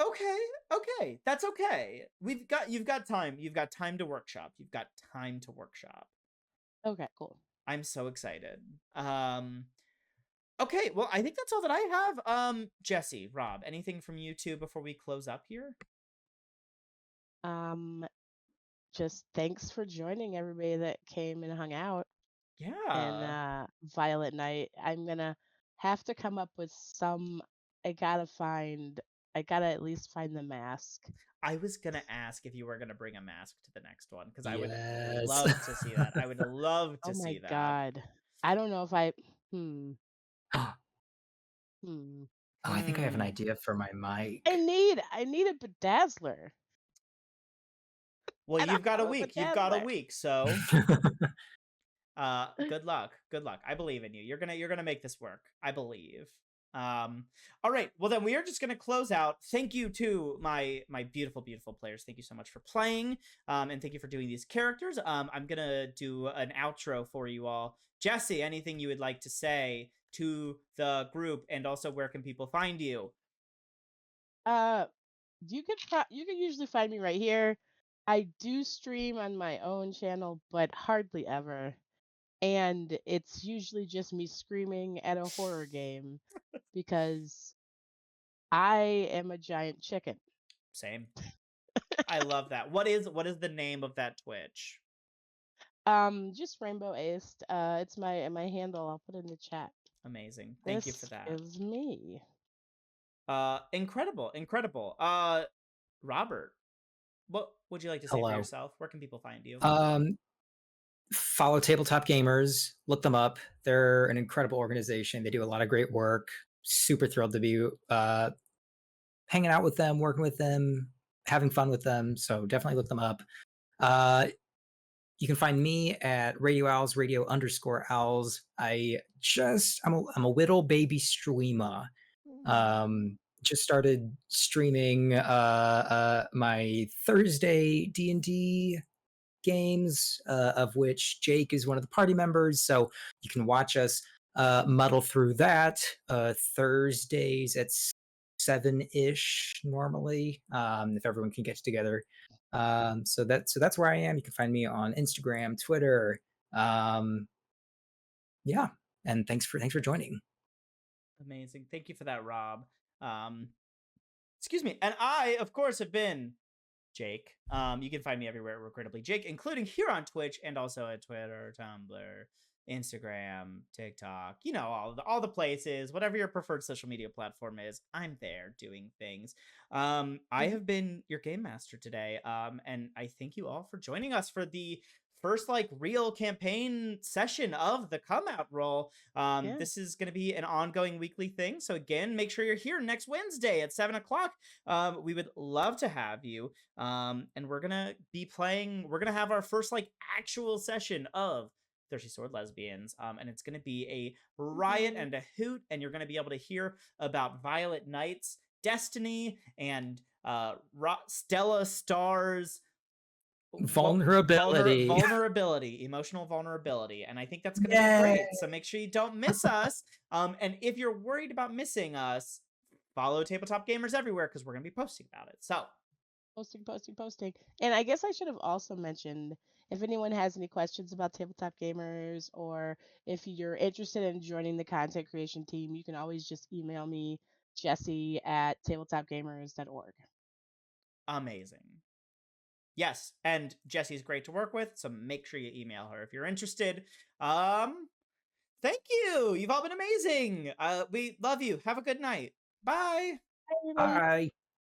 Okay, okay. That's okay. You've got time. You've got time to workshop. You've got time to workshop. Okay, cool. I'm so excited. Okay, well, I think that's all that I have. Jesse, Rob, anything from you two before we close up here? Um, just thanks for joining everybody that came and hung out. And Yeah. Violet Night, I'm gonna have to come up with some. I gotta find. I gotta at least find the mask. I was gonna ask if you were gonna bring a mask to the next one because I would Yes. love to see that. I would love Oh to my see that. god. I don't know if I. Hmm. Oh, Hmm. I think I have an Hmm. idea for my mic. I need a bedazzler. Well, I don't you've got a have a week. You've got a bedazzler. week. So good luck. Good luck. I believe in you. You're gonna make this work. I believe. All right. Well, then we are just gonna close out. Thank you to my beautiful players. Thank you so much for playing. And thank you for doing these characters. I'm gonna do an outro for you all. Jesse, anything you would like to say to the group, and also where can people find you? Uh, you can usually find me right here. I do stream on my own channel, but hardly ever. And it's usually just me screaming at a horror game because I am a giant chicken. Same. I love that. What is the name of that Twitch? Just Rainbow Aced. It's my handle. I'll put it in the chat. Amazing. Thank you for This that. is me. Incredible. Robert, what would you like to say for Hello. yourself? Where can people find you? Follow Tabletop Gamers. Look them up. They're an incredible organization. They do a lot of great work. Super thrilled to be hanging out with them, working with them, having fun with them. So definitely look them up. You can find me at Radio Owls, radio_owls. I'm a little baby streamer. Just started streaming my Thursday D&D games, of which Jake is one of the party members. So you can watch us muddle through that Thursdays at 7-ish normally, if everyone can get together. So that's where I am. You can find me on Instagram, Twitter. Yeah, and thanks for joining. Amazing. Thank you for that, Rob. Excuse me. And I, of course, have been Jake. You can find me everywhere, regrettably Jake, including here on Twitch and also at Twitter, Tumblr, Instagram, TikTok, all the places, whatever your preferred social media platform is, I'm there doing things. I have been your game master today. And I thank you all for joining us for the first real campaign session of the Come Out Roll. Yeah. This is going to be an ongoing weekly thing. So again, make sure you're here next Wednesday at 7:00. We would love to have you. And we're going to be playing, we're going to have our first actual session of Thirsty Sword Lesbians. And it's going to be a riot and a hoot. And you're going to be able to hear about Violet Knight's destiny and Stella Star's vulnerability, emotional vulnerability. And I think that's going to be great. So make sure you don't miss us. And if you're worried about missing us, follow Tabletop Gamers everywhere because we're going to be posting about it. So posting. And I guess I should have also mentioned, if anyone has any questions about Tabletop Gamers, or if you're interested in joining the content creation team, you can always just email me, Jesse at tabletopgamers.org. Amazing. Yes, and Jessie's great to work with, so make sure you email her if you're interested. Thank you. You've all been amazing. We love you. Have a good night. Bye. Bye, everybody. Bye.